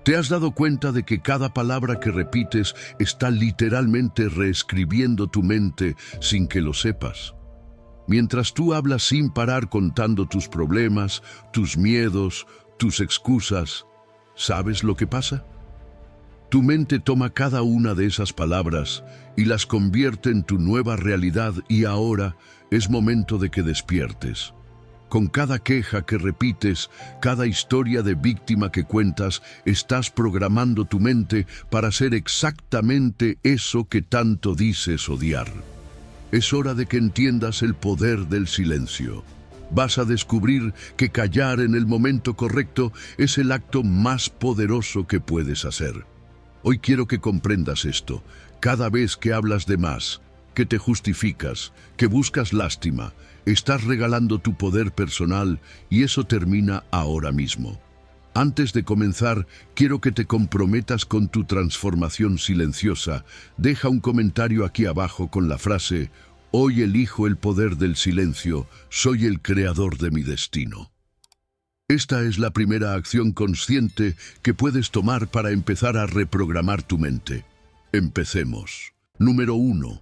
¿Te has dado cuenta de que cada palabra que repites está literalmente reescribiendo tu mente sin que lo sepas? Mientras tú hablas sin parar contando tus problemas, tus miedos, tus excusas, ¿sabes lo que pasa? Tu mente toma cada una de esas palabras y las convierte en tu nueva realidad, y ahora es momento de que despiertes. Con cada queja que repites, cada historia de víctima que cuentas, estás programando tu mente para ser exactamente eso que tanto dices odiar. Es hora de que entiendas el poder del silencio. Vas a descubrir que callar en el momento correcto es el acto más poderoso que puedes hacer. Hoy quiero que comprendas esto. Cada vez que hablas de más, que te justificas, que buscas lástima, estás regalando tu poder personal, y eso termina ahora mismo. Antes de comenzar, quiero que te comprometas con tu transformación silenciosa. Deja un comentario aquí abajo con la frase: hoy elijo el poder del silencio, soy el creador de mi destino. Esta es la primera acción consciente que puedes tomar para empezar a reprogramar tu mente. Empecemos. Número 1.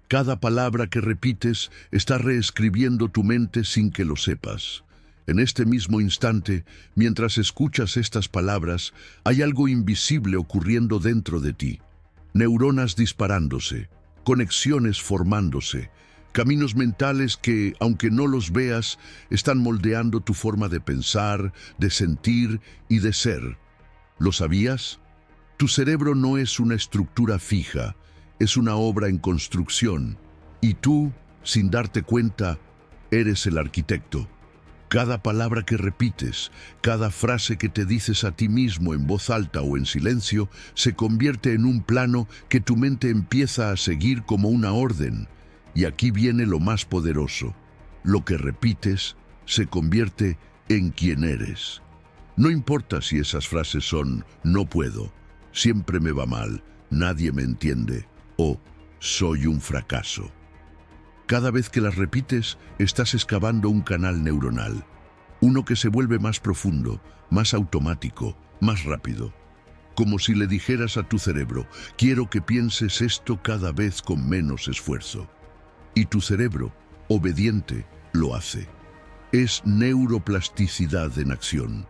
Cada palabra que repites está reescribiendo tu mente sin que lo sepas. En este mismo instante, mientras escuchas estas palabras, hay algo invisible ocurriendo dentro de ti. Neuronas disparándose, conexiones formándose, caminos mentales que, aunque no los veas, están moldeando tu forma de pensar, de sentir y de ser. ¿Lo sabías? Tu cerebro no es una estructura fija, es una obra en construcción, y tú, sin darte cuenta, eres el arquitecto. Cada palabra que repites, cada frase que te dices a ti mismo en voz alta o en silencio, se convierte en un plano que tu mente empieza a seguir como una orden. Y aquí viene lo más poderoso. Lo que repites se convierte en quien eres. No importa si esas frases son «no puedo», «siempre me va mal», «nadie me entiende» o «soy un fracaso». Cada vez que las repites, estás excavando un canal neuronal, uno que se vuelve más profundo, más automático, más rápido. Como si le dijeras a tu cerebro: quiero que pienses esto cada vez con menos esfuerzo. Y tu cerebro, obediente, lo hace. Es neuroplasticidad en acción.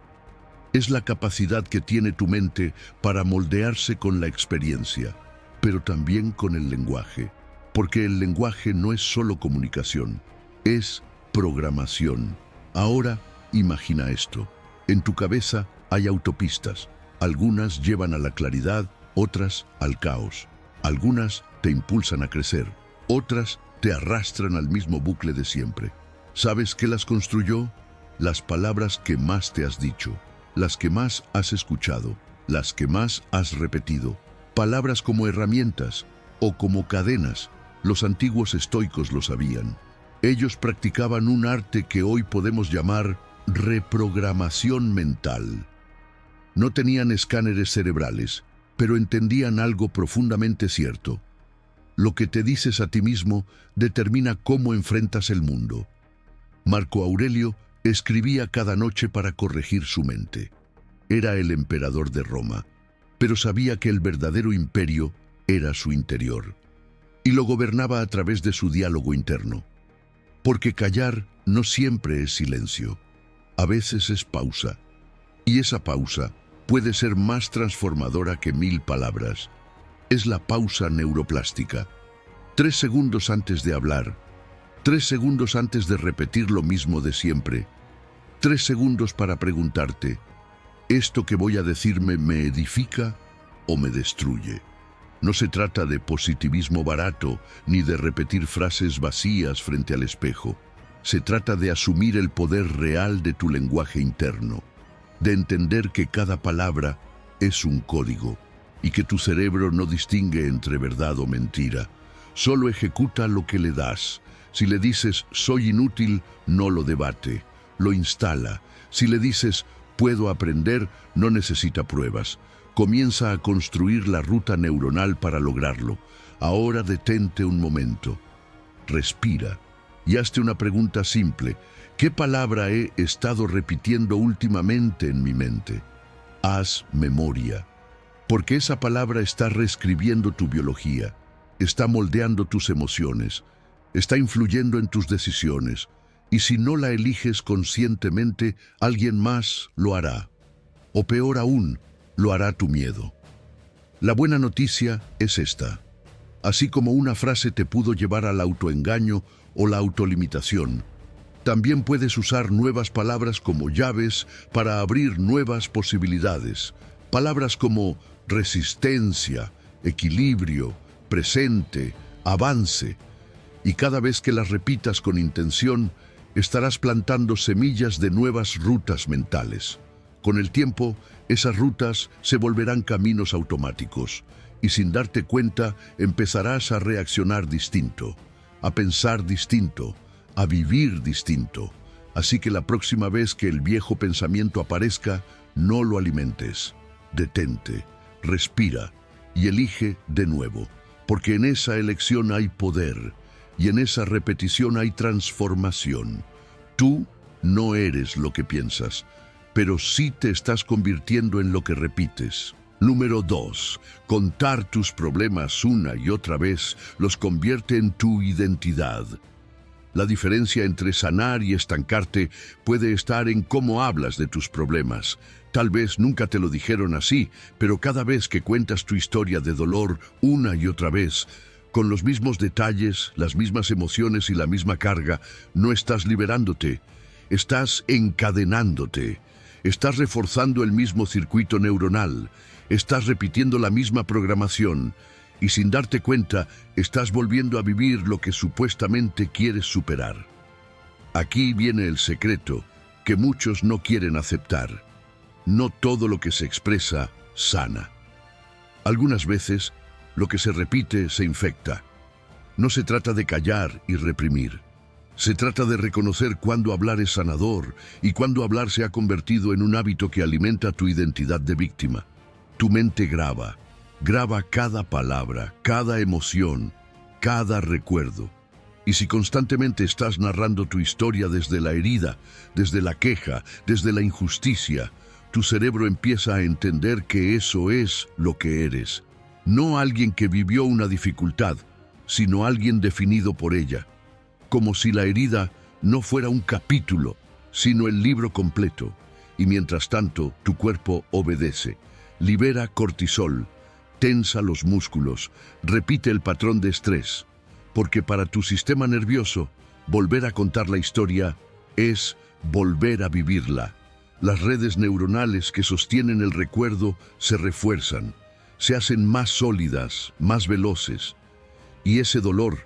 Es la capacidad que tiene tu mente para moldearse con la experiencia, pero también con el lenguaje. Porque el lenguaje no es solo comunicación, es programación. Ahora, imagina esto. En tu cabeza hay autopistas. Algunas llevan a la claridad, otras al caos. Algunas te impulsan a crecer, otras te arrastran al mismo bucle de siempre. ¿Sabes qué las construyó? Las palabras que más te has dicho, las que más has escuchado, las que más has repetido. Palabras como herramientas o como cadenas. Los antiguos estoicos lo sabían. Ellos practicaban un arte que hoy podemos llamar reprogramación mental. No tenían escáneres cerebrales, pero entendían algo profundamente cierto. Lo que te dices a ti mismo determina cómo enfrentas el mundo. Marco Aurelio escribía cada noche para corregir su mente. Era el emperador de Roma, pero sabía que el verdadero imperio era su interior. Y lo gobernaba a través de su diálogo interno. Porque callar no siempre es silencio. A veces es pausa. Y esa pausa puede ser más transformadora que 1000 palabras. Es la pausa neuroplástica. 3 segundos antes de hablar. 3 segundos antes de repetir lo mismo de siempre. 3 segundos para preguntarte: ¿esto que voy a decirme me edifica o me destruye? No se trata de positivismo barato ni de repetir frases vacías frente al espejo. Se trata de asumir el poder real de tu lenguaje interno, de entender que cada palabra es un código y que tu cerebro no distingue entre verdad o mentira. Solo ejecuta lo que le das. Si le dices «soy inútil», no lo debate, lo instala. Si le dices «puedo aprender», no necesita pruebas. Comienza a construir la ruta neuronal para lograrlo. Ahora detente un momento. Respira y hazte una pregunta simple. ¿Qué palabra he estado repitiendo últimamente en mi mente? Haz memoria, porque esa palabra está reescribiendo tu biología, está moldeando tus emociones, está influyendo en tus decisiones, y si no la eliges conscientemente, alguien más lo hará. O peor aún, lo hará tu miedo. La buena noticia es esta. Así como una frase te pudo llevar al autoengaño o la autolimitación, también puedes usar nuevas palabras como llaves para abrir nuevas posibilidades. Palabras como resistencia, equilibrio, presente, avance. Y cada vez que las repitas con intención, estarás plantando semillas de nuevas rutas mentales. Con el tiempo, esas rutas se volverán caminos automáticos y sin darte cuenta empezarás a reaccionar distinto, a pensar distinto, a vivir distinto. Así que la próxima vez que el viejo pensamiento aparezca, no lo alimentes. Detente, respira y elige de nuevo, porque en esa elección hay poder y en esa repetición hay transformación. Tú no eres lo que piensas, pero sí te estás convirtiendo en lo que repites. Número 2. Contar tus problemas una y otra vez los convierte en tu identidad. La diferencia entre sanar y estancarte puede estar en cómo hablas de tus problemas. Tal vez nunca te lo dijeron así, pero cada vez que cuentas tu historia de dolor una y otra vez, con los mismos detalles, las mismas emociones y la misma carga, no estás liberándote, estás encadenándote. Estás reforzando el mismo circuito neuronal, estás repitiendo la misma programación y sin darte cuenta estás volviendo a vivir lo que supuestamente quieres superar. Aquí viene el secreto que muchos no quieren aceptar. No todo lo que se expresa sana. Algunas veces lo que se repite se infecta. No se trata de callar y reprimir. Se trata de reconocer cuándo hablar es sanador y cuándo hablar se ha convertido en un hábito que alimenta tu identidad de víctima. Tu mente graba cada palabra, cada emoción, cada recuerdo. Y si constantemente estás narrando tu historia desde la herida, desde la queja, desde la injusticia, tu cerebro empieza a entender que eso es lo que eres. No alguien que vivió una dificultad, sino alguien definido por ella. Como si la herida no fuera un capítulo, sino el libro completo. Y mientras tanto, tu cuerpo obedece. Libera cortisol, tensa los músculos, repite el patrón de estrés. Porque para tu sistema nervioso, volver a contar la historia es volver a vivirla. Las redes neuronales que sostienen el recuerdo se refuerzan, se hacen más sólidas, más veloces. Y ese dolor,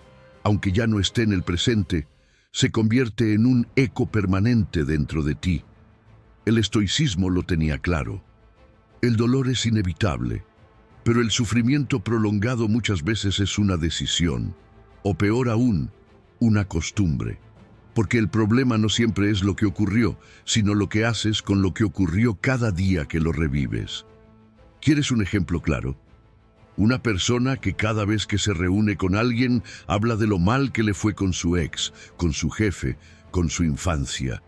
aunque ya no esté en el presente, se convierte en un eco permanente dentro de ti. El estoicismo lo tenía claro. El dolor es inevitable, pero el sufrimiento prolongado muchas veces es una decisión, o peor aún, una costumbre. Porque el problema no siempre es lo que ocurrió, sino lo que haces con lo que ocurrió cada día que lo revives. ¿Quieres un ejemplo claro? Una persona que cada vez que se reúne con alguien habla de lo mal que le fue con su ex, con su jefe, con su infancia.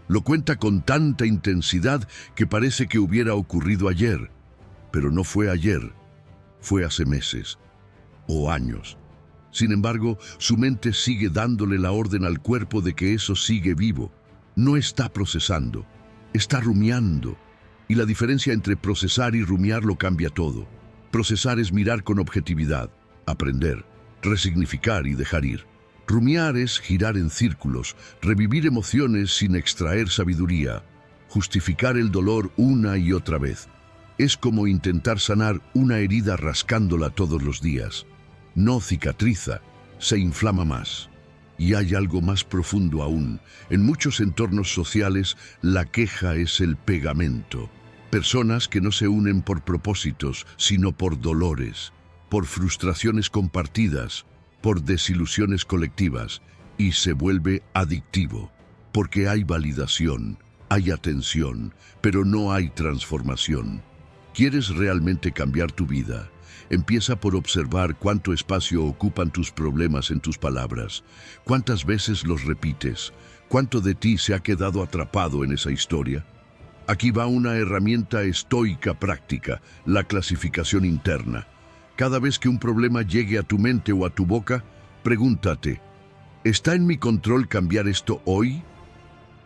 Lo cuenta con tanta intensidad que parece que hubiera ocurrido ayer, pero no fue ayer, fue hace meses o años. Sin embargo, su mente sigue dándole la orden al cuerpo de que eso sigue vivo. No está procesando, está rumiando. Y la diferencia entre procesar y rumiar lo cambia todo. Procesar es mirar con objetividad, aprender, resignificar y dejar ir. Rumiar es girar en círculos, revivir emociones sin extraer sabiduría, justificar el dolor una y otra vez. Es como intentar sanar una herida rascándola todos los días. No cicatriza, se inflama más. Y hay algo más profundo aún. En muchos entornos sociales, la queja es el pegamento. Personas que no se unen por propósitos, sino por dolores, por frustraciones compartidas, por desilusiones colectivas, y se vuelve adictivo, porque hay validación, hay atención, pero no hay transformación. ¿Quieres realmente cambiar tu vida? Empieza por observar cuánto espacio ocupan tus problemas en tus palabras, cuántas veces los repites, cuánto de ti se ha quedado atrapado en esa historia. Aquí va una herramienta estoica práctica, la clasificación interna. Cada vez que un problema llegue a tu mente o a tu boca, pregúntate, ¿está en mi control cambiar esto hoy?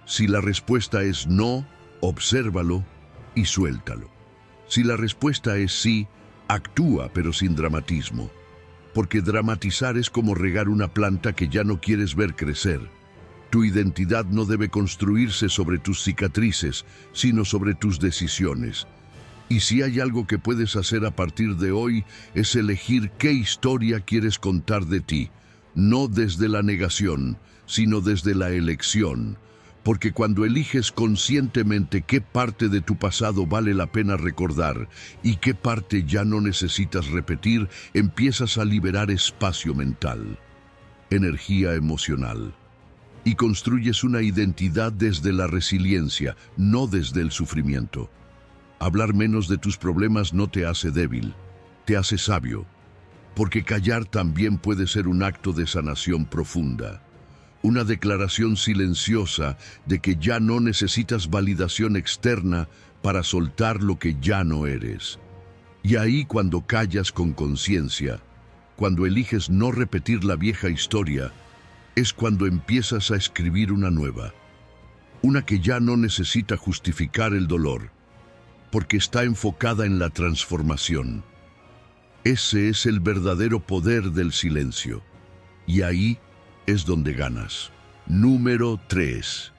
Si la respuesta es no, obsérvalo y suéltalo. Si la respuesta es sí, actúa pero sin dramatismo. Porque dramatizar es como regar una planta que ya no quieres ver crecer. Tu identidad no debe construirse sobre tus cicatrices, sino sobre tus decisiones. Y si hay algo que puedes hacer a partir de hoy, es elegir qué historia quieres contar de ti, no desde la negación, sino desde la elección. Porque cuando eliges conscientemente qué parte de tu pasado vale la pena recordar y qué parte ya no necesitas repetir, empiezas a liberar espacio mental, energía emocional. Y construyes una identidad desde la resiliencia, no desde el sufrimiento. Hablar menos de tus problemas no te hace débil, te hace sabio, porque callar también puede ser un acto de sanación profunda, una declaración silenciosa de que ya no necesitas validación externa para soltar lo que ya no eres. Y ahí cuando callas con conciencia, cuando eliges no repetir la vieja historia, es cuando empiezas a escribir una nueva, una que ya no necesita justificar el dolor, porque está enfocada en la transformación. Ese es el verdadero poder del silencio, y ahí es donde ganas. Número 3.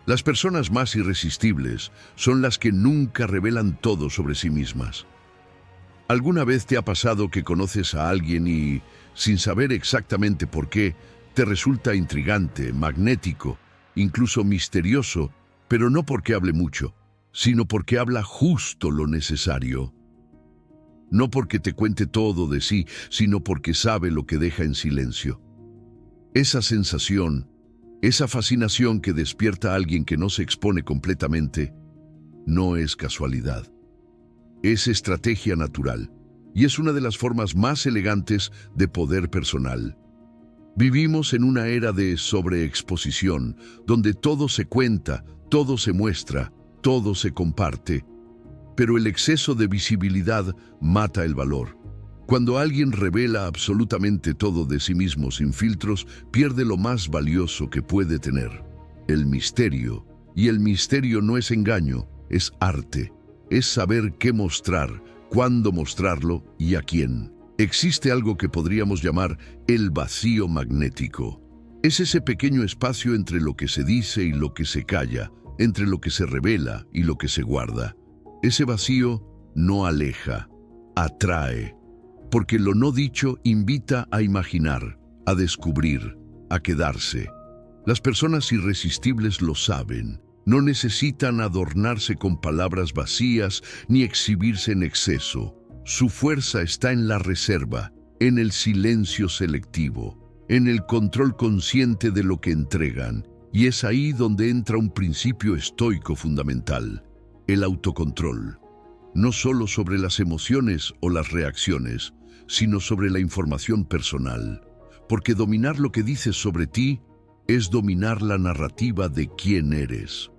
Las personas más irresistibles son las que nunca revelan todo sobre sí mismas. ¿Alguna vez te ha pasado que conoces a alguien y, sin saber exactamente por qué, te resulta intrigante, magnético, incluso misterioso, pero no porque hable mucho, sino porque habla justo lo necesario? No porque te cuente todo de sí, sino porque sabe lo que deja en silencio. Esa sensación, esa fascinación que despierta a alguien que no se expone completamente, no es casualidad. Es estrategia natural, y es una de las formas más elegantes de poder personal. Vivimos en una era de sobreexposición, donde todo se cuenta, todo se muestra, todo se comparte, pero el exceso de visibilidad mata el valor. Cuando alguien revela absolutamente todo de sí mismo sin filtros, pierde lo más valioso que puede tener, el misterio. Y el misterio no es engaño, es arte, es saber qué mostrar, cuándo mostrarlo y a quién. Existe algo que podríamos llamar el vacío magnético. Es ese pequeño espacio entre lo que se dice y lo que se calla, entre lo que se revela y lo que se guarda. Ese vacío no aleja, atrae, porque lo no dicho invita a imaginar, a descubrir, a quedarse. Las personas irresistibles lo saben. No necesitan adornarse con palabras vacías ni exhibirse en exceso. Su fuerza está en la reserva, en el silencio selectivo, en el control consciente de lo que entregan. Y es ahí donde entra un principio estoico fundamental, el autocontrol. No solo sobre las emociones o las reacciones, sino sobre la información personal. Porque dominar lo que dices sobre ti es dominar la narrativa de quién eres.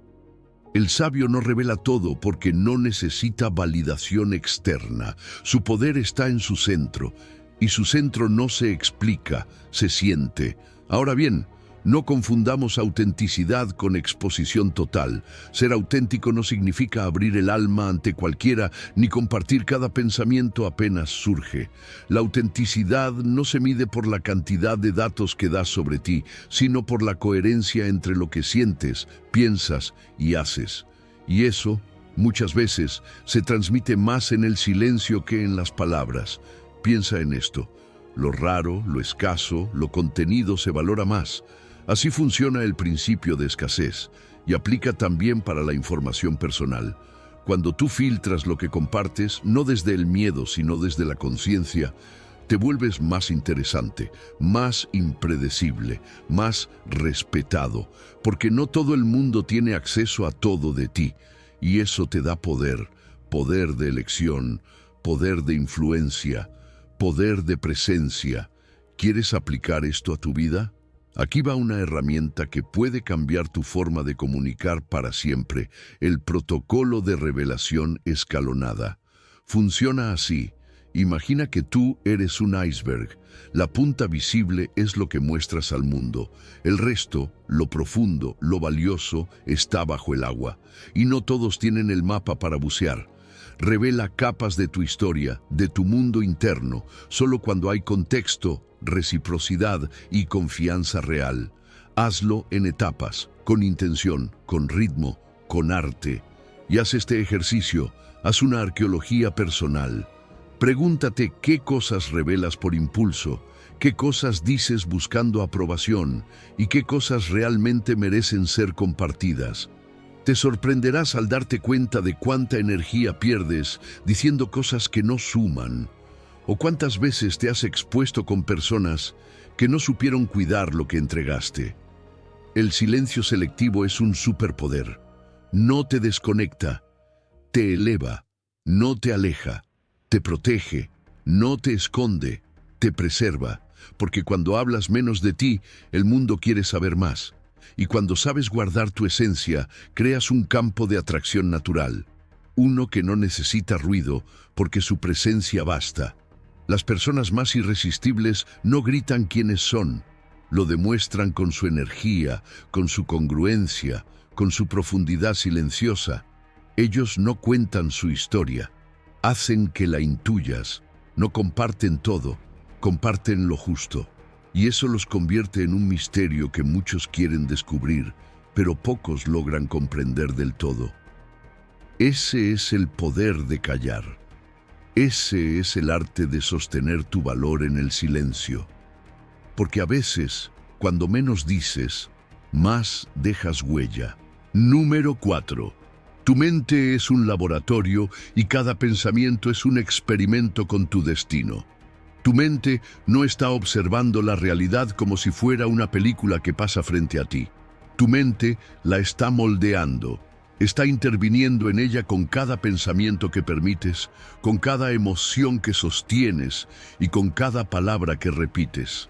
El sabio no revela todo porque no necesita validación externa. Su poder está en su centro, y su centro no se explica, se siente. Ahora bien, no confundamos autenticidad con exposición total. Ser auténtico no significa abrir el alma ante cualquiera, ni compartir cada pensamiento apenas surge. La autenticidad no se mide por la cantidad de datos que das sobre ti, sino por la coherencia entre lo que sientes, piensas y haces. Y eso, muchas veces, se transmite más en el silencio que en las palabras. Piensa en esto. Lo raro, lo escaso, lo contenido se valora más. Así funciona el principio de escasez y aplica también para la información personal. Cuando tú filtras lo que compartes, no desde el miedo, sino desde la conciencia, te vuelves más interesante, más impredecible, más respetado, porque no todo el mundo tiene acceso a todo de ti, y eso te da poder, poder de elección, poder de influencia, poder de presencia. ¿Quieres aplicar esto a tu vida? Aquí va una herramienta que puede cambiar tu forma de comunicar para siempre, el protocolo de revelación escalonada. Funciona así. Imagina que tú eres un iceberg. La punta visible es lo que muestras al mundo. El resto, lo profundo, lo valioso, está bajo el agua. Y no todos tienen el mapa para bucear. Revela capas de tu historia, de tu mundo interno, solo cuando hay contexto, reciprocidad y confianza real. Hazlo en etapas, con intención, con ritmo, con arte. Y haz este ejercicio, haz una arqueología personal. Pregúntate qué cosas revelas por impulso, qué cosas dices buscando aprobación y qué cosas realmente merecen ser compartidas. Te sorprenderás al darte cuenta de cuánta energía pierdes diciendo cosas que no suman, o cuántas veces te has expuesto con personas que no supieron cuidar lo que entregaste. El silencio selectivo es un superpoder. No te desconecta, te eleva, no te aleja, te protege, no te esconde, te preserva, porque cuando hablas menos de ti, el mundo quiere saber más. Y cuando sabes guardar tu esencia, creas un campo de atracción natural, uno que no necesita ruido porque su presencia basta. Las personas más irresistibles no gritan quiénes son, lo demuestran con su energía, con su congruencia, con su profundidad silenciosa. Ellos no cuentan su historia, hacen que la intuyas, no comparten todo, comparten lo justo. Y eso los convierte en un misterio que muchos quieren descubrir, pero pocos logran comprender del todo. Ese es el poder de callar. Ese es el arte de sostener tu valor en el silencio. Porque a veces, cuando menos dices, más dejas huella. Número 4. Tu mente es un laboratorio y cada pensamiento es un experimento con tu destino. Tu mente no está observando la realidad como si fuera una película que pasa frente a ti. Tu mente la está moldeando, está interviniendo en ella con cada pensamiento que permites, con cada emoción que sostienes y con cada palabra que repites.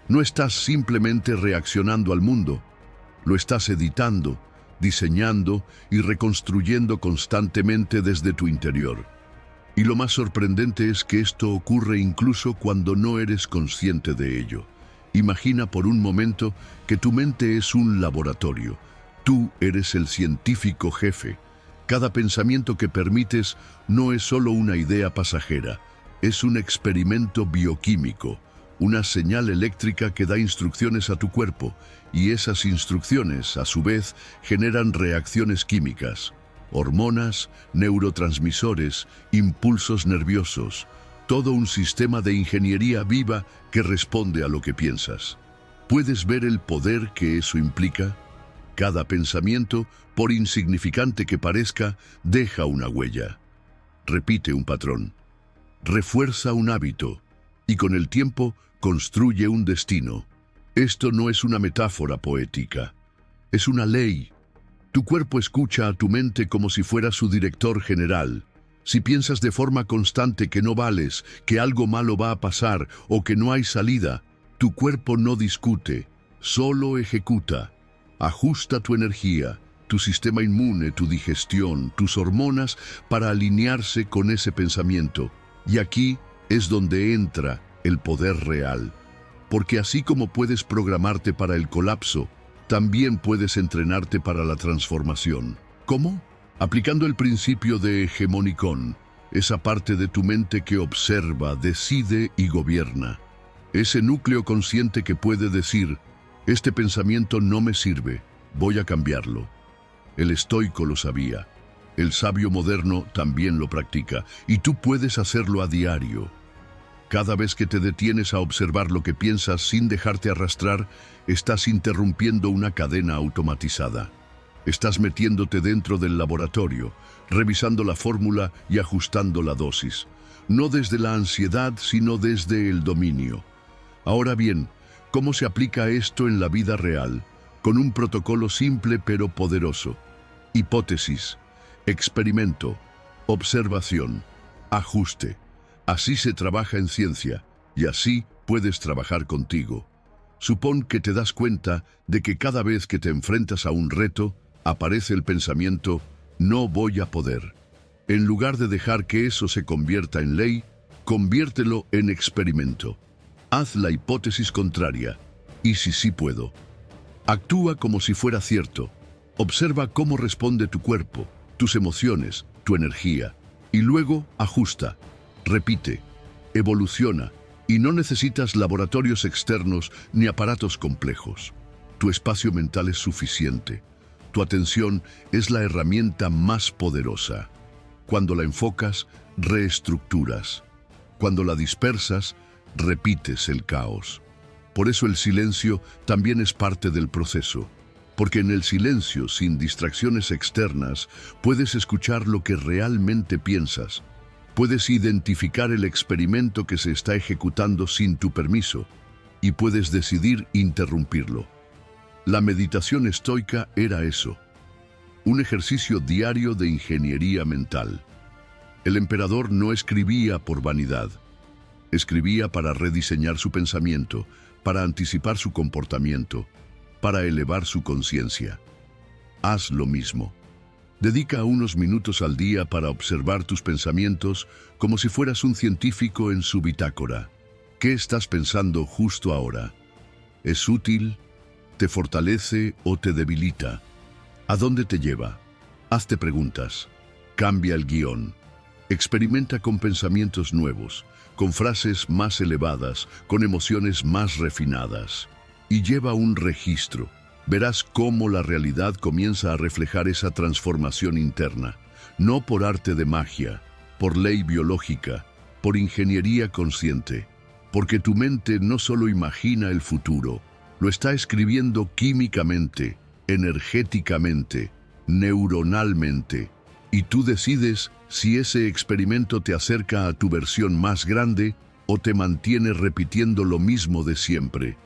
No estás simplemente reaccionando al mundo, lo estás editando, diseñando y reconstruyendo constantemente desde tu interior. Y lo más sorprendente es que esto ocurre incluso cuando no eres consciente de ello. Imagina por un momento que tu mente es un laboratorio. Tú eres el científico jefe. Cada pensamiento que permites no es solo una idea pasajera, es un experimento bioquímico, una señal eléctrica que da instrucciones a tu cuerpo, y esas instrucciones, a su vez, generan reacciones químicas. Hormonas, neurotransmisores, impulsos nerviosos, todo un sistema de ingeniería viva que responde a lo que piensas. ¿Puedes ver el poder que eso implica? Cada pensamiento, por insignificante que parezca, deja una huella. Repite un patrón, refuerza un hábito y con el tiempo construye un destino. Esto no es una metáfora poética, es una ley. Tu cuerpo escucha a tu mente como si fuera su director general. Si piensas de forma constante que no vales, que algo malo va a pasar o que no hay salida, tu cuerpo no discute, solo ejecuta. Ajusta tu energía, tu sistema inmune, tu digestión, tus hormonas para alinearse con ese pensamiento. Y aquí es donde entra el poder real. Porque así como puedes programarte para el colapso, también puedes entrenarte para la transformación. ¿Cómo? Aplicando el principio de hegemonicón, esa parte de tu mente que observa, decide y gobierna. Ese núcleo consciente que puede decir, este pensamiento no me sirve, voy a cambiarlo. El estoico lo sabía, el sabio moderno también lo practica, y tú puedes hacerlo a diario. Cada vez que te detienes a observar lo que piensas sin dejarte arrastrar, estás interrumpiendo una cadena automatizada. Estás metiéndote dentro del laboratorio, revisando la fórmula y ajustando la dosis. No desde la ansiedad, sino desde el dominio. Ahora bien, ¿cómo se aplica esto en la vida real? Con un protocolo simple pero poderoso. Hipótesis, experimento, observación, ajuste. Así se trabaja en ciencia y así puedes trabajar contigo. Supón que te das cuenta de que cada vez que te enfrentas a un reto, aparece el pensamiento, no voy a poder. En lugar de dejar que eso se convierta en ley, conviértelo en experimento. Haz la hipótesis contraria. ¿Y si sí puedo? Actúa como si fuera cierto. Observa cómo responde tu cuerpo, tus emociones, tu energía. Y luego ajusta, repite, evoluciona. Y no necesitas laboratorios externos ni aparatos complejos. Tu espacio mental es suficiente. Tu atención es la herramienta más poderosa. Cuando la enfocas, reestructuras. Cuando la dispersas, repites el caos. Por eso el silencio también es parte del proceso. Porque en el silencio, sin distracciones externas, puedes escuchar lo que realmente piensas. Puedes identificar el experimento que se está ejecutando sin tu permiso y puedes decidir interrumpirlo. La meditación estoica era eso, un ejercicio diario de ingeniería mental. El emperador no escribía por vanidad, escribía para rediseñar su pensamiento, para anticipar su comportamiento, para elevar su conciencia. Haz lo mismo. Dedica unos minutos al día para observar tus pensamientos como si fueras un científico en su bitácora. ¿Qué estás pensando justo ahora? ¿Es útil? ¿Te fortalece o te debilita? ¿A dónde te lleva? Hazte preguntas. Cambia el guión. Experimenta con pensamientos nuevos, con frases más elevadas, con emociones más refinadas. Y lleva un registro. Verás cómo la realidad comienza a reflejar esa transformación interna, no por arte de magia, por ley biológica, por ingeniería consciente, porque tu mente no solo imagina el futuro, lo está escribiendo químicamente, energéticamente, neuronalmente, y tú decides si ese experimento te acerca a tu versión más grande o te mantiene repitiendo lo mismo de siempre.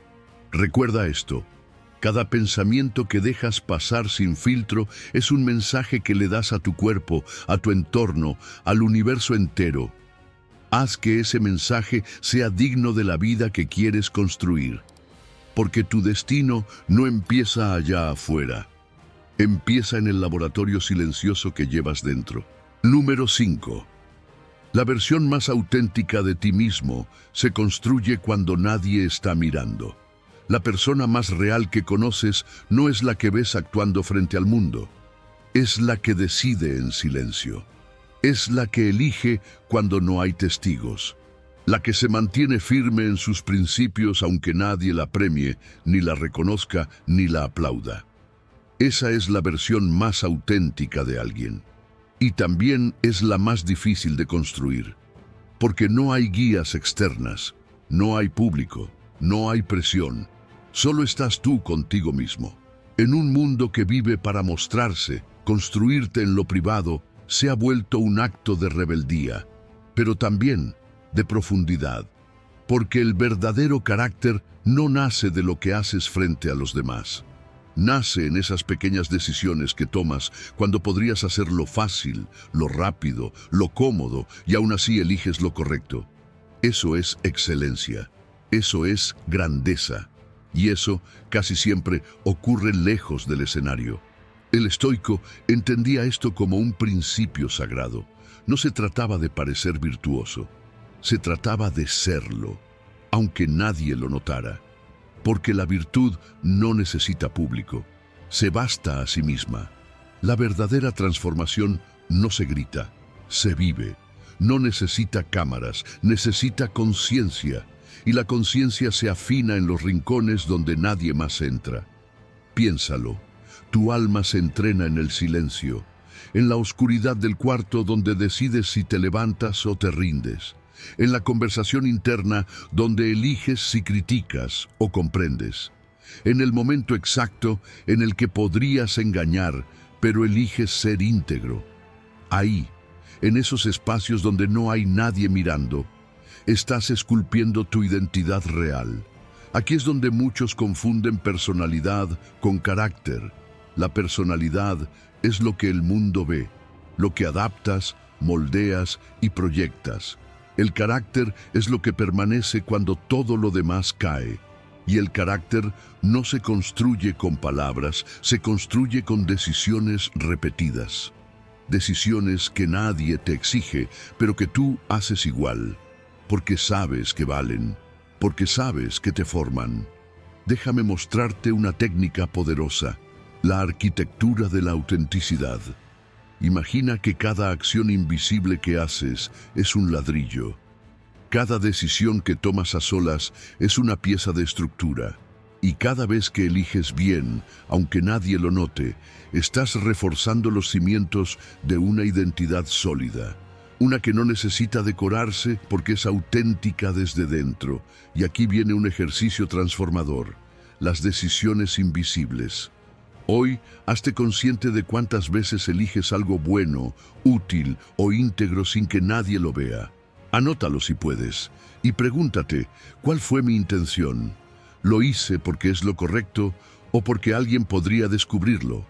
Recuerda esto. Cada pensamiento que dejas pasar sin filtro es un mensaje que le das a tu cuerpo, a tu entorno, al universo entero. Haz que ese mensaje sea digno de la vida que quieres construir. Porque tu destino no empieza allá afuera. Empieza en el laboratorio silencioso que llevas dentro. Número 5. La versión más auténtica de ti mismo se construye cuando nadie está mirando. La persona más real que conoces no es la que ves actuando frente al mundo. Es la que decide en silencio. Es la que elige cuando no hay testigos. La que se mantiene firme en sus principios aunque nadie la premie, ni la reconozca, ni la aplauda. Esa es la versión más auténtica de alguien. Y también es la más difícil de construir. Porque no hay guías externas, no hay público, no hay presión. Solo estás tú contigo mismo. En un mundo que vive para mostrarse, construirte en lo privado se ha vuelto un acto de rebeldía, pero también de profundidad, porque el verdadero carácter no nace de lo que haces frente a los demás. Nace en esas pequeñas decisiones que tomas cuando podrías hacer lo fácil, lo rápido, lo cómodo y aún así eliges lo correcto. Eso es excelencia, eso es grandeza. Y eso casi siempre ocurre lejos del escenario. El estoico entendía esto como un principio sagrado. No se trataba de parecer virtuoso, se trataba de serlo, aunque nadie lo notara. Porque la virtud no necesita público, se basta a sí misma. La verdadera transformación no se grita, se vive. No necesita cámaras, necesita conciencia. Y la conciencia se afina en los rincones donde nadie más entra. Piénsalo, tu alma se entrena en el silencio, en la oscuridad del cuarto donde decides si te levantas o te rindes, en la conversación interna donde eliges si criticas o comprendes, en el momento exacto en el que podrías engañar, pero eliges ser íntegro. Ahí, en esos espacios donde no hay nadie mirando, estás esculpiendo tu identidad real. Aquí es donde muchos confunden personalidad con carácter. La personalidad es lo que el mundo ve, lo que adaptas, moldeas y proyectas. El carácter es lo que permanece cuando todo lo demás cae. Y el carácter no se construye con palabras, se construye con decisiones repetidas. Decisiones que nadie te exige, pero que tú haces igual, porque sabes que valen, porque sabes que te forman. Déjame mostrarte una técnica poderosa, la arquitectura de la autenticidad. Imagina que cada acción invisible que haces es un ladrillo. Cada decisión que tomas a solas es una pieza de estructura. Y cada vez que eliges bien, aunque nadie lo note, estás reforzando los cimientos de una identidad sólida. Una que no necesita decorarse porque es auténtica desde dentro. Y aquí viene un ejercicio transformador: las decisiones invisibles. Hoy, hazte consciente de cuántas veces eliges algo bueno, útil o íntegro sin que nadie lo vea. Anótalo si puedes y pregúntate, ¿cuál fue mi intención? ¿Lo hice porque es lo correcto o porque alguien podría descubrirlo?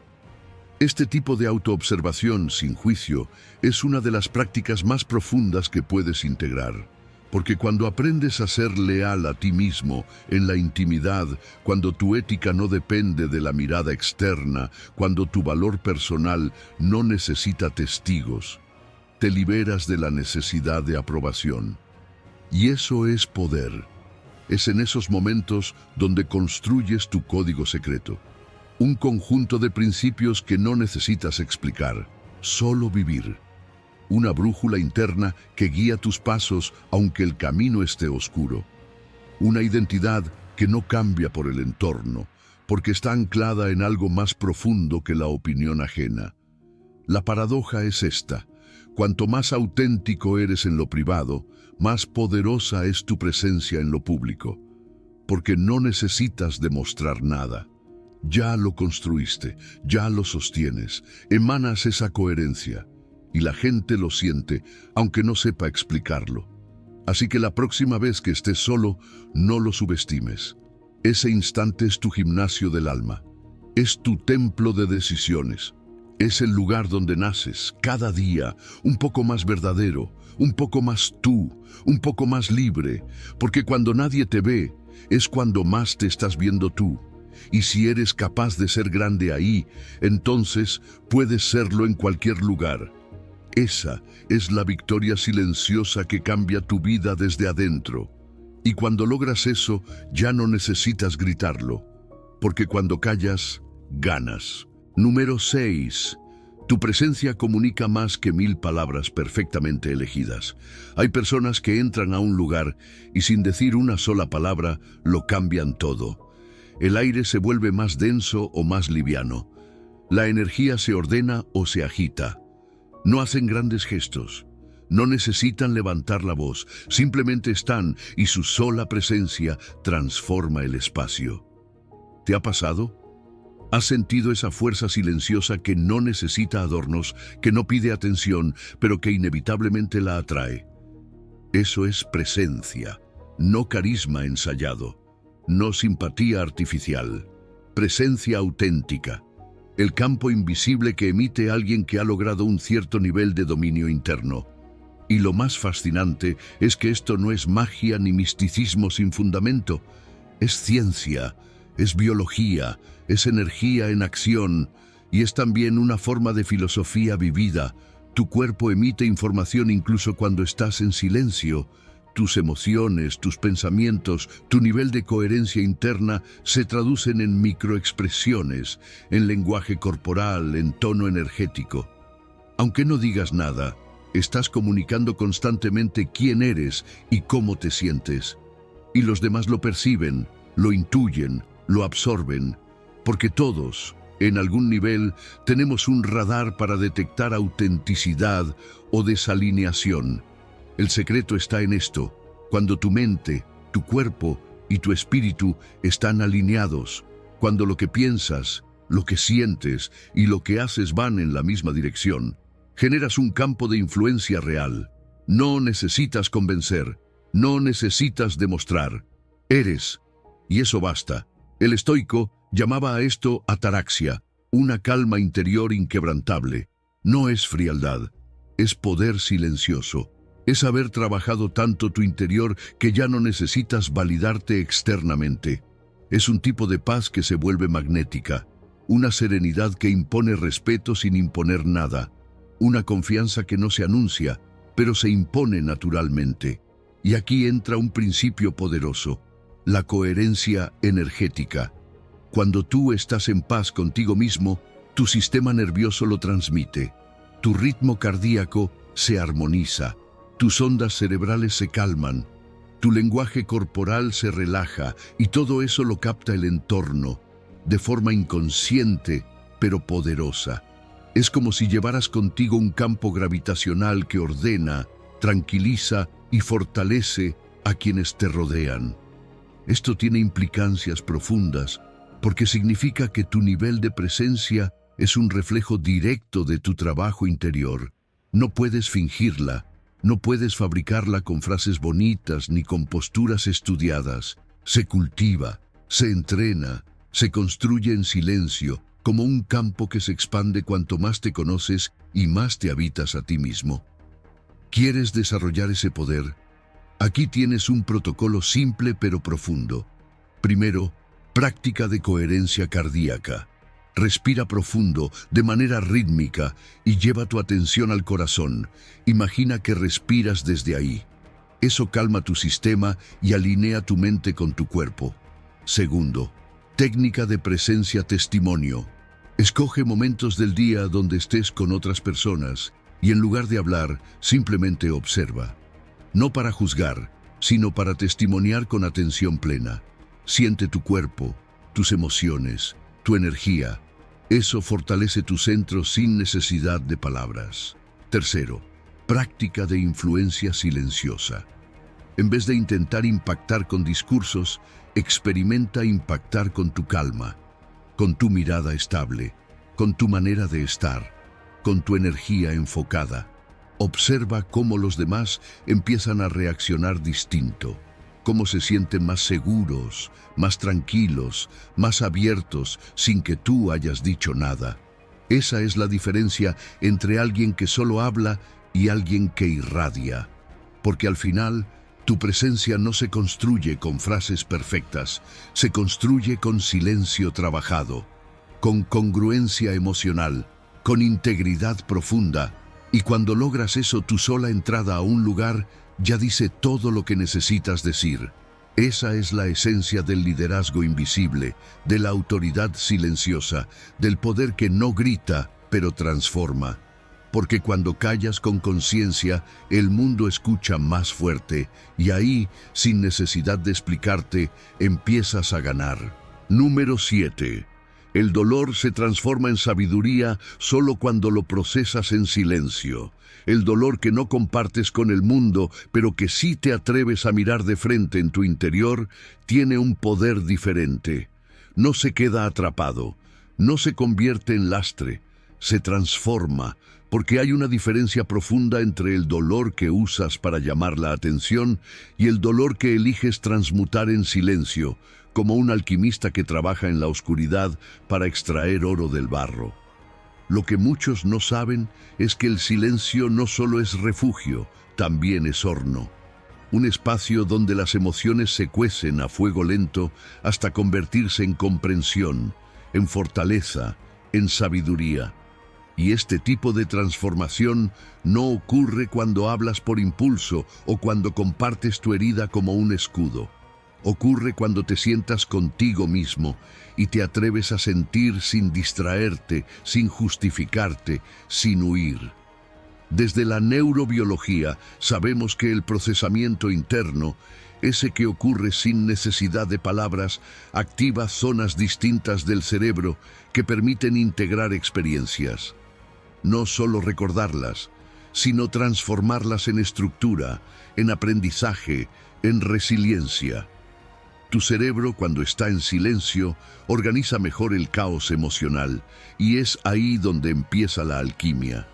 Este tipo de autoobservación sin juicio es una de las prácticas más profundas que puedes integrar. Porque cuando aprendes a ser leal a ti mismo en la intimidad, cuando tu ética no depende de la mirada externa, cuando tu valor personal no necesita testigos, te liberas de la necesidad de aprobación. Y eso es poder. Es en esos momentos donde construyes tu código secreto. Un conjunto de principios que no necesitas explicar, solo vivir. Una brújula interna que guía tus pasos aunque el camino esté oscuro. Una identidad que no cambia por el entorno, porque está anclada en algo más profundo que la opinión ajena. La paradoja es esta: cuanto más auténtico eres en lo privado, más poderosa es tu presencia en lo público, porque no necesitas demostrar nada. Ya lo construiste, ya lo sostienes, emanas esa coherencia, y la gente lo siente, aunque no sepa explicarlo. Así que la próxima vez que estés solo, no lo subestimes. Ese instante es tu gimnasio del alma, es tu templo de decisiones. Es el lugar donde naces, cada día, un poco más verdadero, un poco más tú, un poco más libre, porque cuando nadie te ve, es cuando más te estás viendo tú. Y si eres capaz de ser grande ahí, entonces puedes serlo en cualquier lugar. Esa es la victoria silenciosa que cambia tu vida desde adentro. Y cuando logras eso, ya no necesitas gritarlo, porque cuando callas, ganas. Número 6. Tu presencia comunica más que 1000 palabras perfectamente elegidas. Hay personas que entran a un lugar y sin decir una sola palabra, lo cambian todo. El aire se vuelve más denso o más liviano. La energía se ordena o se agita. No hacen grandes gestos. No necesitan levantar la voz. Simplemente están y su sola presencia transforma el espacio. ¿Te ha pasado? ¿Has sentido esa fuerza silenciosa que no necesita adornos, que no pide atención, pero que inevitablemente la atrae? Eso es presencia, no carisma ensayado, no simpatía artificial, presencia auténtica, el campo invisible que emite alguien que ha logrado un cierto nivel de dominio interno. Y lo más fascinante es que esto no es magia ni misticismo sin fundamento, es ciencia, es biología, es energía en acción y es también una forma de filosofía vivida. Tu cuerpo emite información incluso cuando estás en silencio. Tus emociones, tus pensamientos, tu nivel de coherencia interna se traducen en microexpresiones, en lenguaje corporal, en tono energético. Aunque no digas nada, estás comunicando constantemente quién eres y cómo te sientes. Y los demás lo perciben, lo intuyen, lo absorben, porque todos, en algún nivel, tenemos un radar para detectar autenticidad o desalineación. El secreto está en esto: cuando tu mente, tu cuerpo y tu espíritu están alineados, cuando lo que piensas, lo que sientes y lo que haces van en la misma dirección, generas un campo de influencia real. No necesitas convencer, no necesitas demostrar. Eres, y eso basta. El estoico llamaba a esto ataraxia, una calma interior inquebrantable. No es frialdad, es poder silencioso. Es haber trabajado tanto tu interior que ya no necesitas validarte externamente. Es un tipo de paz que se vuelve magnética, una serenidad que impone respeto sin imponer nada, una confianza que no se anuncia, pero se impone naturalmente. Y aquí entra un principio poderoso, la coherencia energética. Cuando tú estás en paz contigo mismo, tu sistema nervioso lo transmite, tu ritmo cardíaco se armoniza, tus ondas cerebrales se calman, tu lenguaje corporal se relaja y todo eso lo capta el entorno, de forma inconsciente pero poderosa. Es como si llevaras contigo un campo gravitacional que ordena, tranquiliza y fortalece a quienes te rodean. Esto tiene implicancias profundas porque significa que tu nivel de presencia es un reflejo directo de tu trabajo interior. No puedes fingirla, no puedes fabricarla con frases bonitas ni con posturas estudiadas. Se cultiva, se entrena, se construye en silencio, como un campo que se expande cuanto más te conoces y más te habitas a ti mismo. ¿Quieres desarrollar ese poder? Aquí tienes un protocolo simple pero profundo. Primero, práctica de coherencia cardíaca. Respira profundo, de manera rítmica, y lleva tu atención al corazón. Imagina que respiras desde ahí. Eso calma tu sistema y alinea tu mente con tu cuerpo. Segundo, técnica de presencia testimonio. Escoge momentos del día donde estés con otras personas y en lugar de hablar, simplemente observa. No para juzgar, sino para testimoniar con atención plena. Siente tu cuerpo, tus emociones, tu energía. Eso fortalece tu centro sin necesidad de palabras. Tercero, práctica de influencia silenciosa. En vez de intentar impactar con discursos, experimenta impactar con tu calma, con tu mirada estable, con tu manera de estar, con tu energía enfocada. Observa cómo los demás empiezan a reaccionar distinto, cómo se sienten más seguros, más tranquilos, más abiertos, sin que tú hayas dicho nada. Esa es la diferencia entre alguien que solo habla y alguien que irradia. Porque al final, tu presencia no se construye con frases perfectas, se construye con silencio trabajado, con congruencia emocional, con integridad profunda. Y cuando logras eso, tu sola entrada a un lugar ya dice todo lo que necesitas decir. Esa es la esencia del liderazgo invisible, de la autoridad silenciosa, del poder que no grita, pero transforma. Porque cuando callas con conciencia, el mundo escucha más fuerte, y ahí, sin necesidad de explicarte, empiezas a ganar. Número 7. El dolor se transforma en sabiduría solo cuando lo procesas en silencio. El dolor que no compartes con el mundo, pero que sí te atreves a mirar de frente en tu interior, tiene un poder diferente. No se queda atrapado, no se convierte en lastre, se transforma, porque hay una diferencia profunda entre el dolor que usas para llamar la atención y el dolor que eliges transmutar en silencio, como un alquimista que trabaja en la oscuridad para extraer oro del barro. Lo que muchos no saben es que el silencio no solo es refugio, también es horno. Un espacio donde las emociones se cuecen a fuego lento hasta convertirse en comprensión, en fortaleza, en sabiduría. Y este tipo de transformación no ocurre cuando hablas por impulso o cuando compartes tu herida como un escudo. Ocurre cuando te sientas contigo mismo y te atreves a sentir sin distraerte, sin justificarte, sin huir. Desde la neurobiología sabemos que el procesamiento interno, ese que ocurre sin necesidad de palabras, activa zonas distintas del cerebro que permiten integrar experiencias. No solo recordarlas, sino transformarlas en estructura, en aprendizaje, en resiliencia. Tu cerebro, cuando está en silencio, organiza mejor el caos emocional, y es ahí donde empieza la alquimia.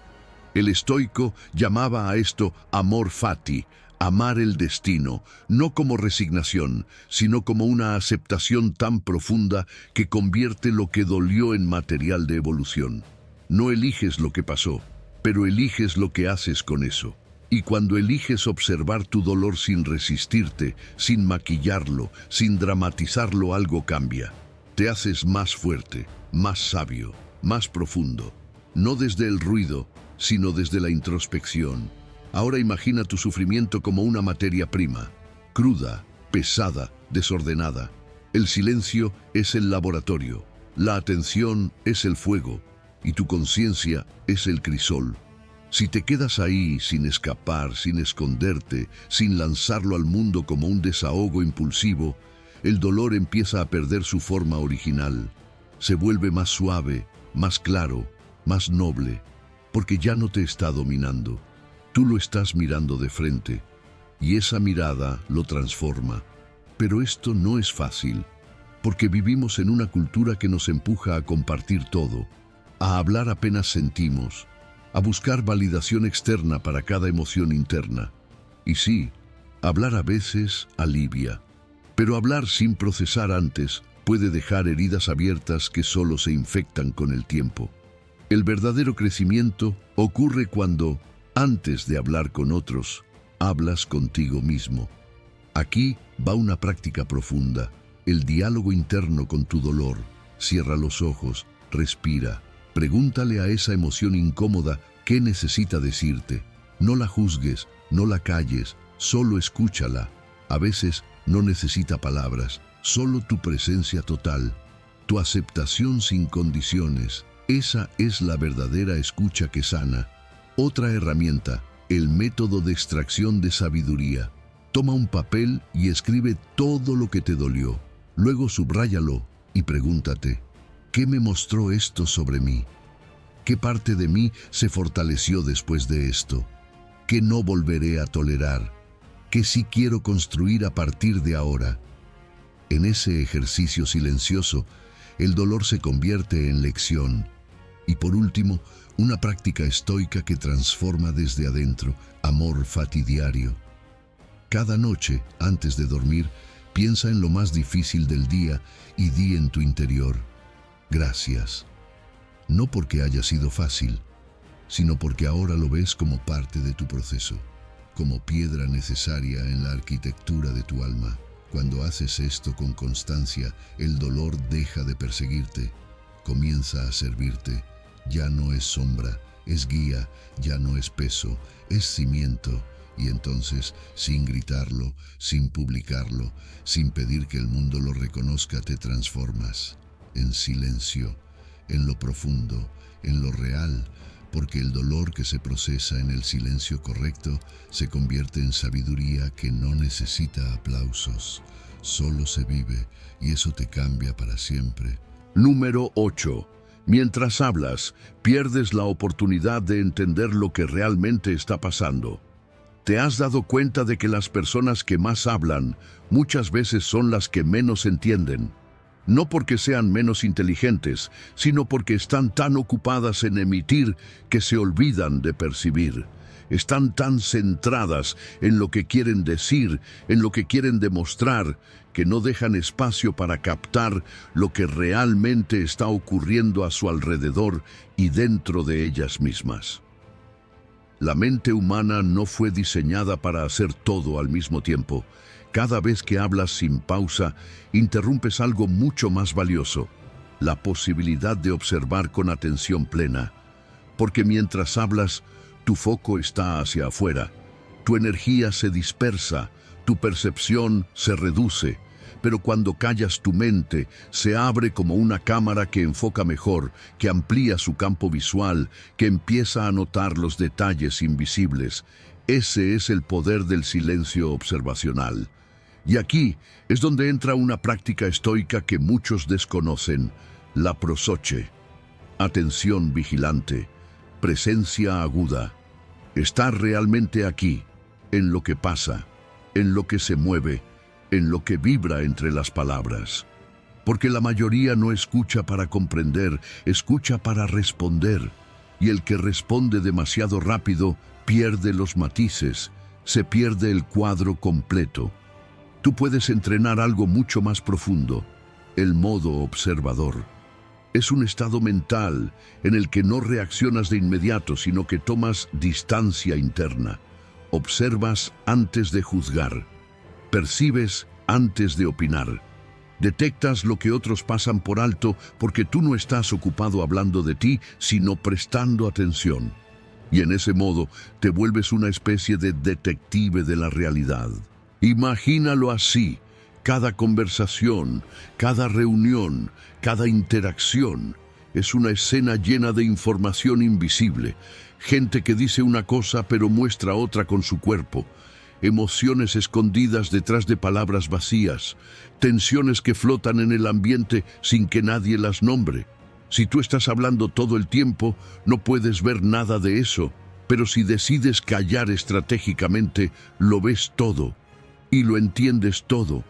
El estoico llamaba a esto amor fati, amar el destino, no como resignación, sino como una aceptación tan profunda que convierte lo que dolió en material de evolución. No eliges lo que pasó, pero eliges lo que haces con eso. Y cuando eliges observar tu dolor sin resistirte, sin maquillarlo, sin dramatizarlo, algo cambia. Te haces más fuerte, más sabio, más profundo. No desde el ruido, sino desde la introspección. Ahora imagina tu sufrimiento como una materia prima, cruda, pesada, desordenada. El silencio es el laboratorio, la atención es el fuego y tu conciencia es el crisol. Si te quedas ahí sin escapar, sin esconderte, sin lanzarlo al mundo como un desahogo impulsivo, el dolor empieza a perder su forma original. Se vuelve más suave, más claro, más noble, porque ya no te está dominando. Tú lo estás mirando de frente y esa mirada lo transforma. Pero esto no es fácil, porque vivimos en una cultura que nos empuja a compartir todo, a hablar apenas sentimos, a buscar validación externa para cada emoción interna. Y sí, hablar a veces alivia, pero hablar sin procesar antes puede dejar heridas abiertas que solo se infectan con el tiempo. El verdadero crecimiento ocurre cuando, antes de hablar con otros, hablas contigo mismo. Aquí va una práctica profunda, el diálogo interno con tu dolor. Cierra los ojos, respira, pregúntale a esa emoción incómoda qué necesita decirte. No la juzgues, no la calles, solo escúchala. A veces no necesita palabras, solo tu presencia total, tu aceptación sin condiciones. Esa es la verdadera escucha que sana. Otra herramienta, el método de extracción de sabiduría. Toma un papel y escribe todo lo que te dolió. Luego subráyalo y pregúntate, ¿qué me mostró esto sobre mí? ¿Qué parte de mí se fortaleció después de esto? ¿Qué no volveré a tolerar? ¿Qué sí quiero construir a partir de ahora? En ese ejercicio silencioso, el dolor se convierte en lección. Y por último, una práctica estoica que transforma desde adentro, amor fati diario. Cada noche, antes de dormir, piensa en lo más difícil del día y di en tu interior, gracias. No porque haya sido fácil, sino porque ahora lo ves como parte de tu proceso, como piedra necesaria en la arquitectura de tu alma. Cuando haces esto con constancia, el dolor deja de perseguirte, comienza a servirte. Ya no es sombra, es guía, ya no es peso, es cimiento. Y entonces, sin gritarlo, sin publicarlo, sin pedir que el mundo lo reconozca, te transformas en silencio, en lo profundo, en lo real, porque el dolor que se procesa en el silencio correcto se convierte en sabiduría que no necesita aplausos, solo se vive y eso te cambia para siempre. Número 8. Mientras hablas, pierdes la oportunidad de entender lo que realmente está pasando. ¿Te has dado cuenta de que las personas que más hablan muchas veces son las que menos entienden? No porque sean menos inteligentes, sino porque están tan ocupadas en emitir que se olvidan de percibir. Están tan centradas en lo que quieren decir, en lo que quieren demostrar, que no dejan espacio para captar lo que realmente está ocurriendo a su alrededor y dentro de ellas mismas. La mente humana no fue diseñada para hacer todo al mismo tiempo. Cada vez que hablas sin pausa, interrumpes algo mucho más valioso, la posibilidad de observar con atención plena. Porque mientras hablas, tu foco está hacia afuera, tu energía se dispersa, tu percepción se reduce, pero cuando callas tu mente, se abre como una cámara que enfoca mejor, que amplía su campo visual, que empieza a notar los detalles invisibles. Ese es el poder del silencio observacional. Y aquí es donde entra una práctica estoica que muchos desconocen, la prosoche. Atención vigilante, presencia aguda. Estar realmente aquí, en lo que pasa, en lo que se mueve, en lo que vibra entre las palabras. Porque la mayoría no escucha para comprender, escucha para responder. Y el que responde demasiado rápido pierde los matices, se pierde el cuadro completo. Tú puedes entrenar algo mucho más profundo, el modo observador. Es un estado mental en el que no reaccionas de inmediato, sino que tomas distancia interna. Observas antes de juzgar. Percibes antes de opinar. Detectas lo que otros pasan por alto porque tú no estás ocupado hablando de ti, sino prestando atención. Y en ese modo te vuelves una especie de detective de la realidad. Imagínalo así: cada conversación, cada reunión, cada interacción es una escena llena de información invisible. Gente que dice una cosa pero muestra otra con su cuerpo. Emociones escondidas detrás de palabras vacías. Tensiones que flotan en el ambiente sin que nadie las nombre. Si tú estás hablando todo el tiempo, no puedes ver nada de eso. Pero si decides callar estratégicamente, lo ves todo y lo entiendes todo.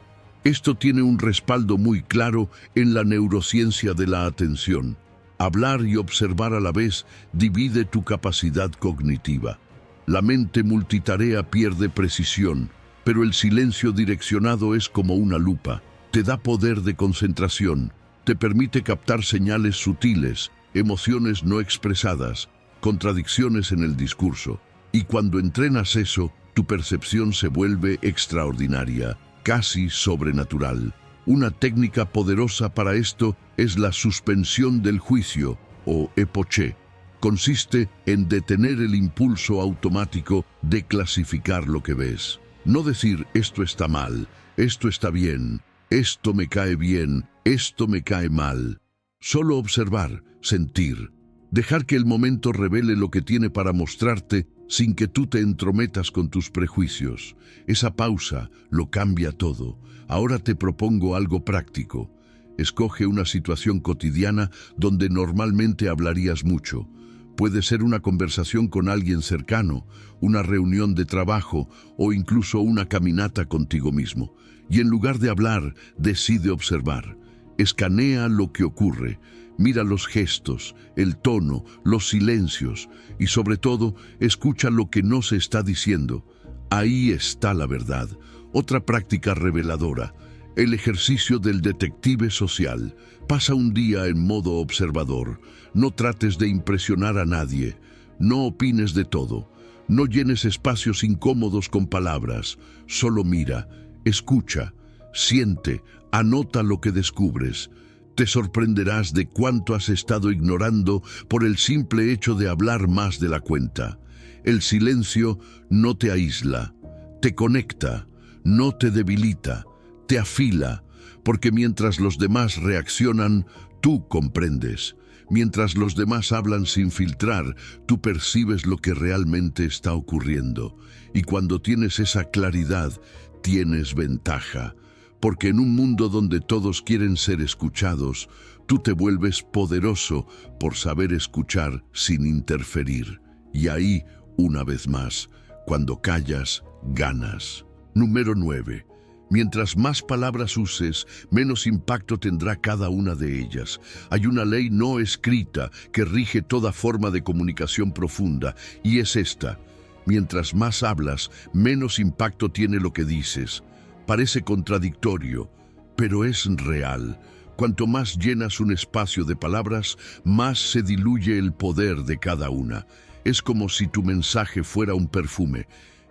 Esto tiene un respaldo muy claro en la neurociencia de la atención. Hablar y observar a la vez divide tu capacidad cognitiva. La mente multitarea pierde precisión, pero el silencio direccionado es como una lupa. Te da poder de concentración, te permite captar señales sutiles, emociones no expresadas, contradicciones en el discurso. Y cuando entrenas eso, tu percepción se vuelve extraordinaria, casi sobrenatural. Una técnica poderosa para esto es la suspensión del juicio, o epoché. Consiste en detener el impulso automático de clasificar lo que ves. No decir esto está mal, esto está bien, esto me cae bien, esto me cae mal. Solo observar, sentir. Dejar que el momento revele lo que tiene para mostrarte sin que tú te entrometas con tus prejuicios. Esa pausa lo cambia todo. Ahora te propongo algo práctico. Escoge una situación cotidiana donde normalmente hablarías mucho. Puede ser una conversación con alguien cercano, una reunión de trabajo o incluso una caminata contigo mismo. Y en lugar de hablar, decide observar. Escanea lo que ocurre. Mira los gestos, el tono, los silencios y sobre todo, escucha lo que no se está diciendo. Ahí está la verdad. Otra práctica reveladora: el ejercicio del detective social. Pasa un día en modo observador. No trates de impresionar a nadie. No opines de todo. No llenes espacios incómodos con palabras. Solo mira, escucha, siente, anota lo que descubres. Te sorprenderás de cuánto has estado ignorando por el simple hecho de hablar más de la cuenta. El silencio no te aísla, te conecta, no te debilita, te afila, porque mientras los demás reaccionan, tú comprendes. Mientras los demás hablan sin filtrar, tú percibes lo que realmente está ocurriendo. Y cuando tienes esa claridad, tienes ventaja. Porque en un mundo donde todos quieren ser escuchados, tú te vuelves poderoso por saber escuchar sin interferir. Y ahí, una vez más, cuando callas, ganas. Número 9. Mientras más palabras uses, menos impacto tendrá cada una de ellas. Hay una ley no escrita que rige toda forma de comunicación profunda, y es esta: mientras más hablas, menos impacto tiene lo que dices. Parece contradictorio, pero es real. Cuanto más llenas un espacio de palabras, más se diluye el poder de cada una. Es como si tu mensaje fuera un perfume.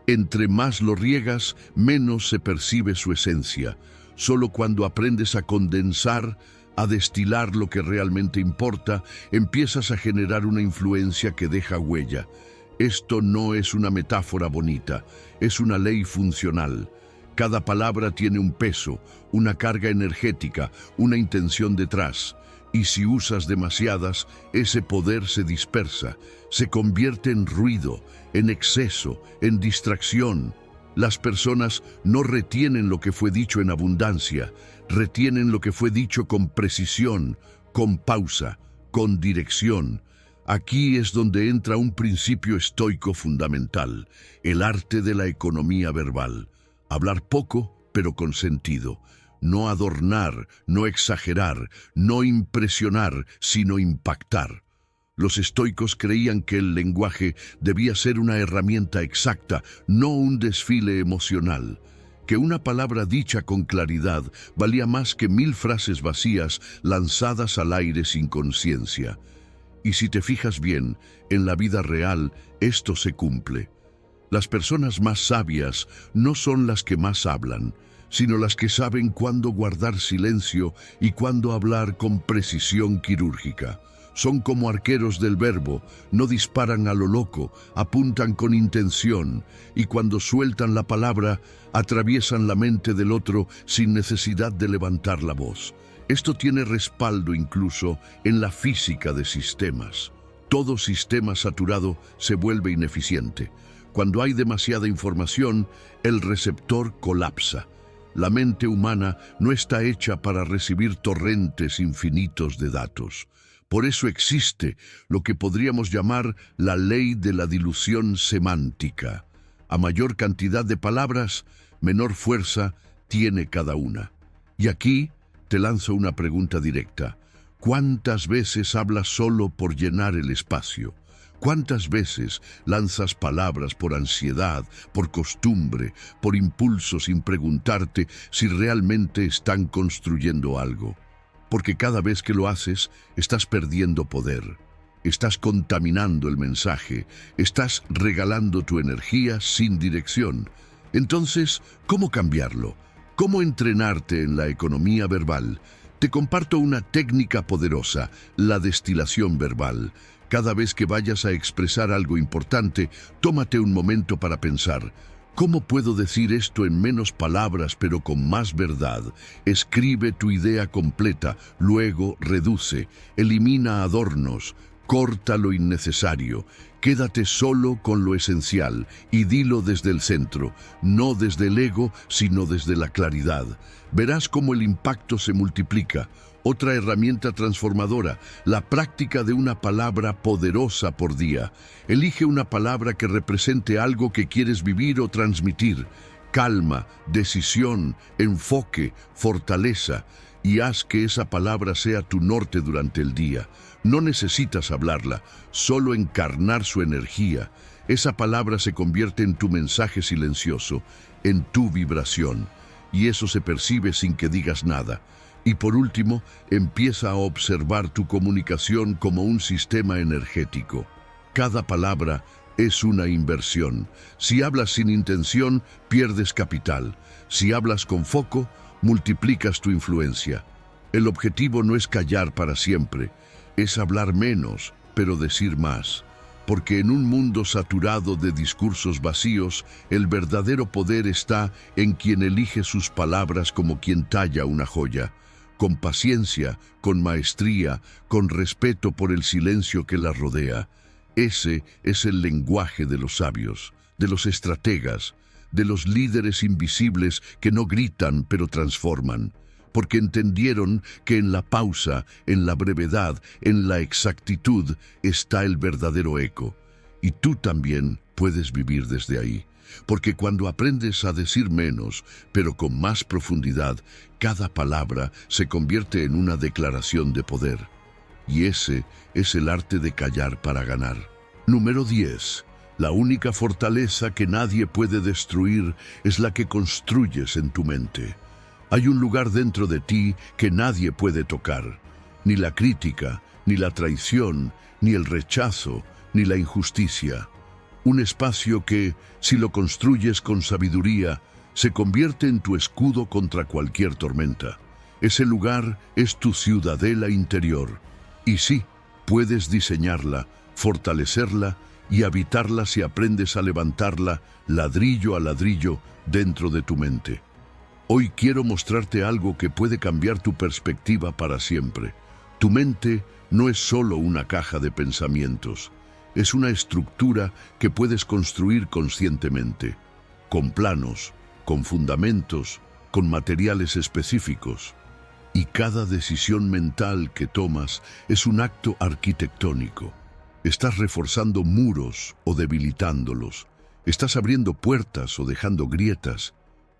Entre más lo riegas, menos se percibe su esencia. Solo cuando aprendes a condensar, a destilar lo que realmente importa, empiezas a generar una influencia que deja huella. Esto no es una metáfora bonita, es una ley funcional. Cada palabra tiene un peso, una carga energética, una intención detrás. Y si usas demasiadas, ese poder se dispersa, se convierte en ruido, en exceso, en distracción. Las personas no retienen lo que fue dicho en abundancia, retienen lo que fue dicho con precisión, con pausa, con dirección. Aquí es donde entra un principio estoico fundamental, el arte de la economía verbal. Hablar poco, pero con sentido. No adornar, no exagerar, no impresionar, sino impactar. Los estoicos creían que el lenguaje debía ser una herramienta exacta, no un desfile emocional. Que una palabra dicha con claridad valía más que 1000 frases vacías lanzadas al aire sin conciencia. Y si te fijas bien, en la vida real esto se cumple. Las personas más sabias no son las que más hablan, sino las que saben cuándo guardar silencio y cuándo hablar con precisión quirúrgica. Son como arqueros del verbo, no disparan a lo loco, apuntan con intención, y cuando sueltan la palabra, atraviesan la mente del otro sin necesidad de levantar la voz. Esto tiene respaldo incluso en la física de sistemas. Todo sistema saturado se vuelve ineficiente. Cuando hay demasiada información, el receptor colapsa. La mente humana no está hecha para recibir torrentes infinitos de datos. Por eso existe lo que podríamos llamar la ley de la dilución semántica. A mayor cantidad de palabras, menor fuerza tiene cada una. Y aquí te lanzo una pregunta directa. ¿Cuántas veces hablas solo por llenar el espacio? ¿Cuántas veces lanzas palabras por ansiedad, por costumbre, por impulso sin preguntarte si realmente están construyendo algo? Porque cada vez que lo haces, estás perdiendo poder. Estás contaminando el mensaje, estás regalando tu energía sin dirección. Entonces, ¿cómo cambiarlo? ¿Cómo entrenarte en la economía verbal? Te comparto una técnica poderosa, la destilación verbal. Cada vez que vayas a expresar algo importante, tómate un momento para pensar, ¿cómo puedo decir esto en menos palabras pero con más verdad? Escribe tu idea completa, luego reduce, elimina adornos, corta lo innecesario, quédate solo con lo esencial y dilo desde el centro, no desde el ego, sino desde la claridad. Verás cómo el impacto se multiplica. Otra herramienta transformadora, la práctica de una palabra poderosa por día. Elige una palabra que represente algo que quieres vivir o transmitir. Calma, decisión, enfoque, fortaleza. Y haz que esa palabra sea tu norte durante el día. No necesitas hablarla, solo encarnar su energía. Esa palabra se convierte en tu mensaje silencioso, en tu vibración. Y eso se percibe sin que digas nada. Y por último, empieza a observar tu comunicación como un sistema energético. Cada palabra es una inversión. Si hablas sin intención, pierdes capital. Si hablas con foco, multiplicas tu influencia. El objetivo no es callar para siempre, es hablar menos, pero decir más. Porque en un mundo saturado de discursos vacíos, el verdadero poder está en quien elige sus palabras como quien talla una joya. Con paciencia, con maestría, con respeto por el silencio que la rodea. Ese es el lenguaje de los sabios, de los estrategas, de los líderes invisibles que no gritan pero transforman, porque entendieron que en la pausa, en la brevedad, en la exactitud está el verdadero eco. Y tú también puedes vivir desde ahí. Porque cuando aprendes a decir menos, pero con más profundidad, cada palabra se convierte en una declaración de poder. Y ese es el arte de callar para ganar. Número 10. La única fortaleza que nadie puede destruir es la que construyes en tu mente. Hay un lugar dentro de ti que nadie puede tocar. Ni la crítica, ni la traición, ni el rechazo, ni la injusticia. Un espacio que, si lo construyes con sabiduría, se convierte en tu escudo contra cualquier tormenta. Ese lugar es tu ciudadela interior. Y sí, puedes diseñarla, fortalecerla y habitarla si aprendes a levantarla ladrillo a ladrillo dentro de tu mente. Hoy quiero mostrarte algo que puede cambiar tu perspectiva para siempre. Tu mente no es solo una caja de pensamientos. Es una estructura que puedes construir conscientemente, con planos, con fundamentos, con materiales específicos. Y cada decisión mental que tomas es un acto arquitectónico. Estás reforzando muros o debilitándolos. Estás abriendo puertas o dejando grietas.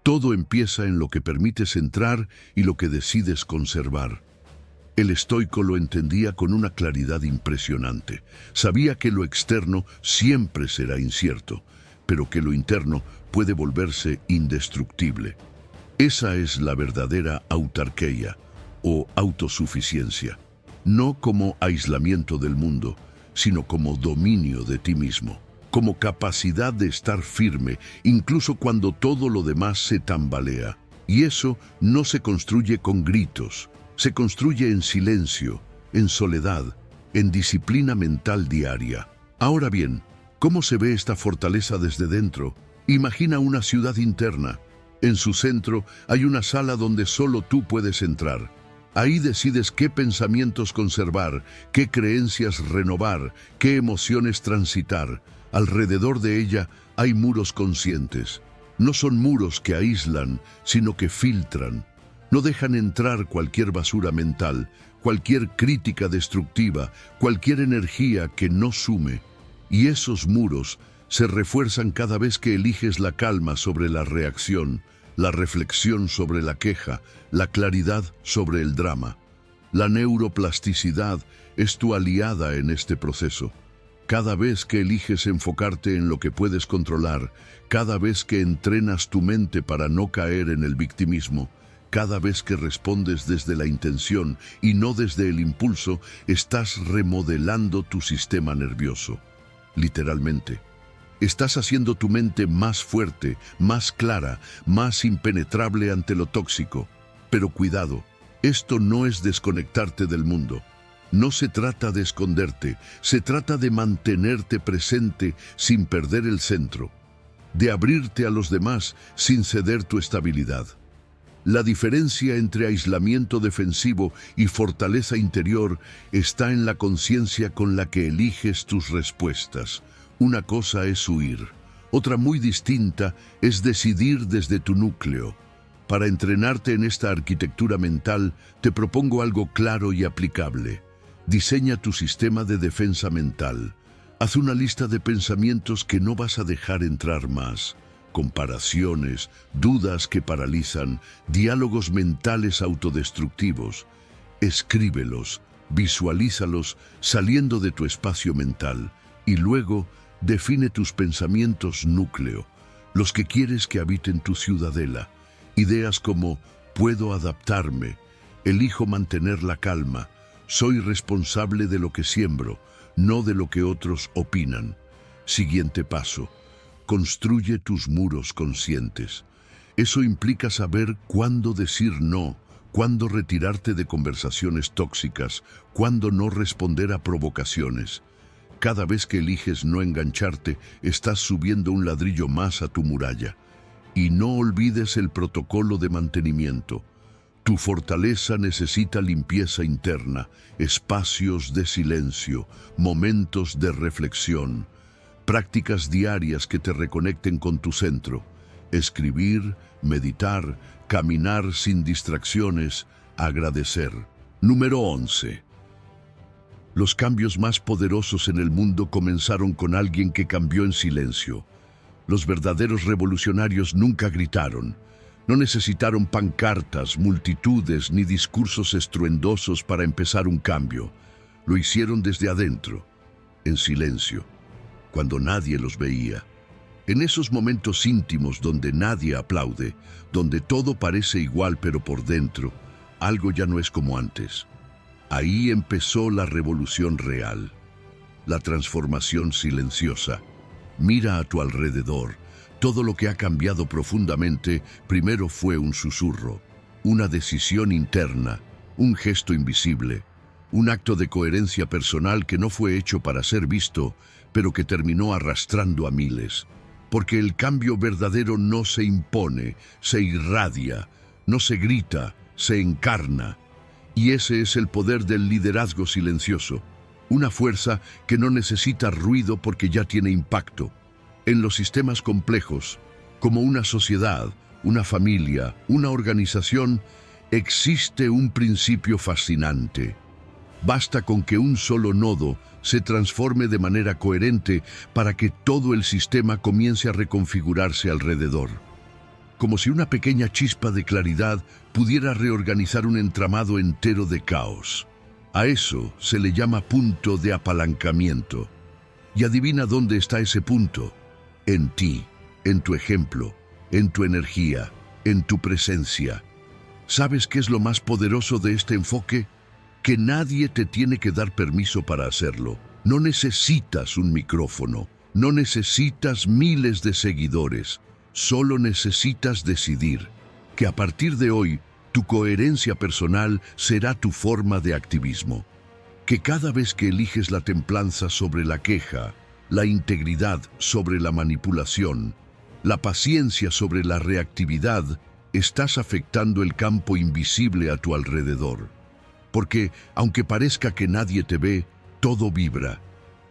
Todo empieza en lo que permites entrar y lo que decides conservar. El estoico lo entendía con una claridad impresionante. Sabía que lo externo siempre será incierto, pero que lo interno puede volverse indestructible. Esa es la verdadera autarquía o autosuficiencia, no como aislamiento del mundo, sino como dominio de ti mismo. como capacidad de estar firme, incluso cuando todo lo demás se tambalea. Y eso no se construye con gritos, se construye en silencio, en soledad, en disciplina mental diaria. Ahora bien, ¿cómo se ve esta fortaleza desde dentro? Imagina una ciudad interna. En su centro hay una sala donde solo tú puedes entrar. Ahí decides qué pensamientos conservar, qué creencias renovar, qué emociones transitar. Alrededor de ella hay muros conscientes. No son muros que aíslan, sino que filtran. No dejan entrar cualquier basura mental, cualquier crítica destructiva, cualquier energía que no sume. Y esos muros se refuerzan cada vez que eliges la calma sobre la reacción, la reflexión sobre la queja, la claridad sobre el drama. La neuroplasticidad es tu aliada en este proceso. Cada vez que eliges enfocarte en lo que puedes controlar, cada vez que entrenas tu mente para no caer en el victimismo, cada vez que respondes desde la intención y no desde el impulso, estás remodelando tu sistema nervioso. Literalmente. Estás haciendo tu mente más fuerte, más clara, más impenetrable ante lo tóxico. Pero cuidado, esto no es desconectarte del mundo. No se trata de esconderte, se trata de mantenerte presente sin perder el centro, de abrirte a los demás sin ceder tu estabilidad. La diferencia entre aislamiento defensivo y fortaleza interior está en la conciencia con la que eliges tus respuestas. Una cosa es huir, otra muy distinta es decidir desde tu núcleo. Para entrenarte en esta arquitectura mental, te propongo algo claro y aplicable. Diseña tu sistema de defensa mental. Haz una lista de pensamientos que no vas a dejar entrar más. Comparaciones, dudas que paralizan, diálogos mentales autodestructivos. Escríbelos, visualízalos saliendo de tu espacio mental y luego define tus pensamientos núcleo, los que quieres que habiten tu ciudadela. Ideas como puedo adaptarme, elijo mantener la calma, soy responsable de lo que siembro, no de lo que otros opinan. Siguiente paso. Construye tus muros conscientes. Eso implica saber cuándo decir no, cuándo retirarte de conversaciones tóxicas, cuándo no responder a provocaciones. Cada vez que eliges no engancharte, estás subiendo un ladrillo más a tu muralla. Y no olvides el protocolo de mantenimiento. Tu fortaleza necesita limpieza interna, espacios de silencio, momentos de reflexión, prácticas diarias que te reconecten con tu centro. Escribir, meditar, caminar sin distracciones, agradecer. Número 11. Los cambios más poderosos en el mundo comenzaron con alguien que cambió en silencio. Los verdaderos revolucionarios nunca gritaron. No necesitaron pancartas, multitudes ni discursos estruendosos para empezar un cambio. Lo hicieron desde adentro, en silencio, cuando nadie los veía. En esos momentos íntimos donde nadie aplaude, donde todo parece igual pero por dentro, algo ya no es como antes. Ahí empezó la revolución real, la transformación silenciosa. Mira a tu alrededor. Todo lo que ha cambiado profundamente primero fue un susurro, una decisión interna, un gesto invisible, un acto de coherencia personal que no fue hecho para ser visto, pero que terminó arrastrando a miles. Porque el cambio verdadero no se impone, se irradia, no se grita, se encarna. Y ese es el poder del liderazgo silencioso, una fuerza que no necesita ruido porque ya tiene impacto. En los sistemas complejos, como una sociedad, una familia, una organización, existe un principio fascinante. Basta con que un solo nodo se transforme de manera coherente para que todo el sistema comience a reconfigurarse alrededor. Como si una pequeña chispa de claridad pudiera reorganizar un entramado entero de caos. A eso se le llama punto de apalancamiento. Y adivina dónde está ese punto. En ti, en tu ejemplo, en tu energía, en tu presencia. ¿Sabes qué es lo más poderoso de este enfoque? Que nadie te tiene que dar permiso para hacerlo. No necesitas un micrófono, No necesitas miles de seguidores, solo necesitas decidir que a partir de hoy tu coherencia personal será tu forma de activismo. Que cada vez que eliges la templanza sobre la queja, la integridad sobre la manipulación, la paciencia sobre la reactividad, estás afectando el campo invisible a tu alrededor. Porque, aunque parezca que nadie te ve, todo vibra.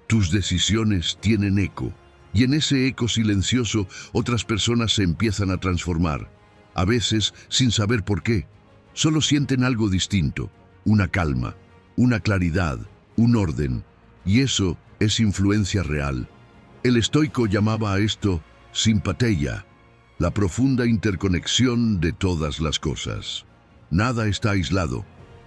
Tus decisiones tienen eco, y en ese eco silencioso otras personas se empiezan a transformar, a veces sin saber por qué. Solo sienten algo distinto, una calma, una claridad, un orden, y eso es influencia real. El estoico llamaba a esto simpatia, la profunda interconexión de todas las cosas. Nada está aislado,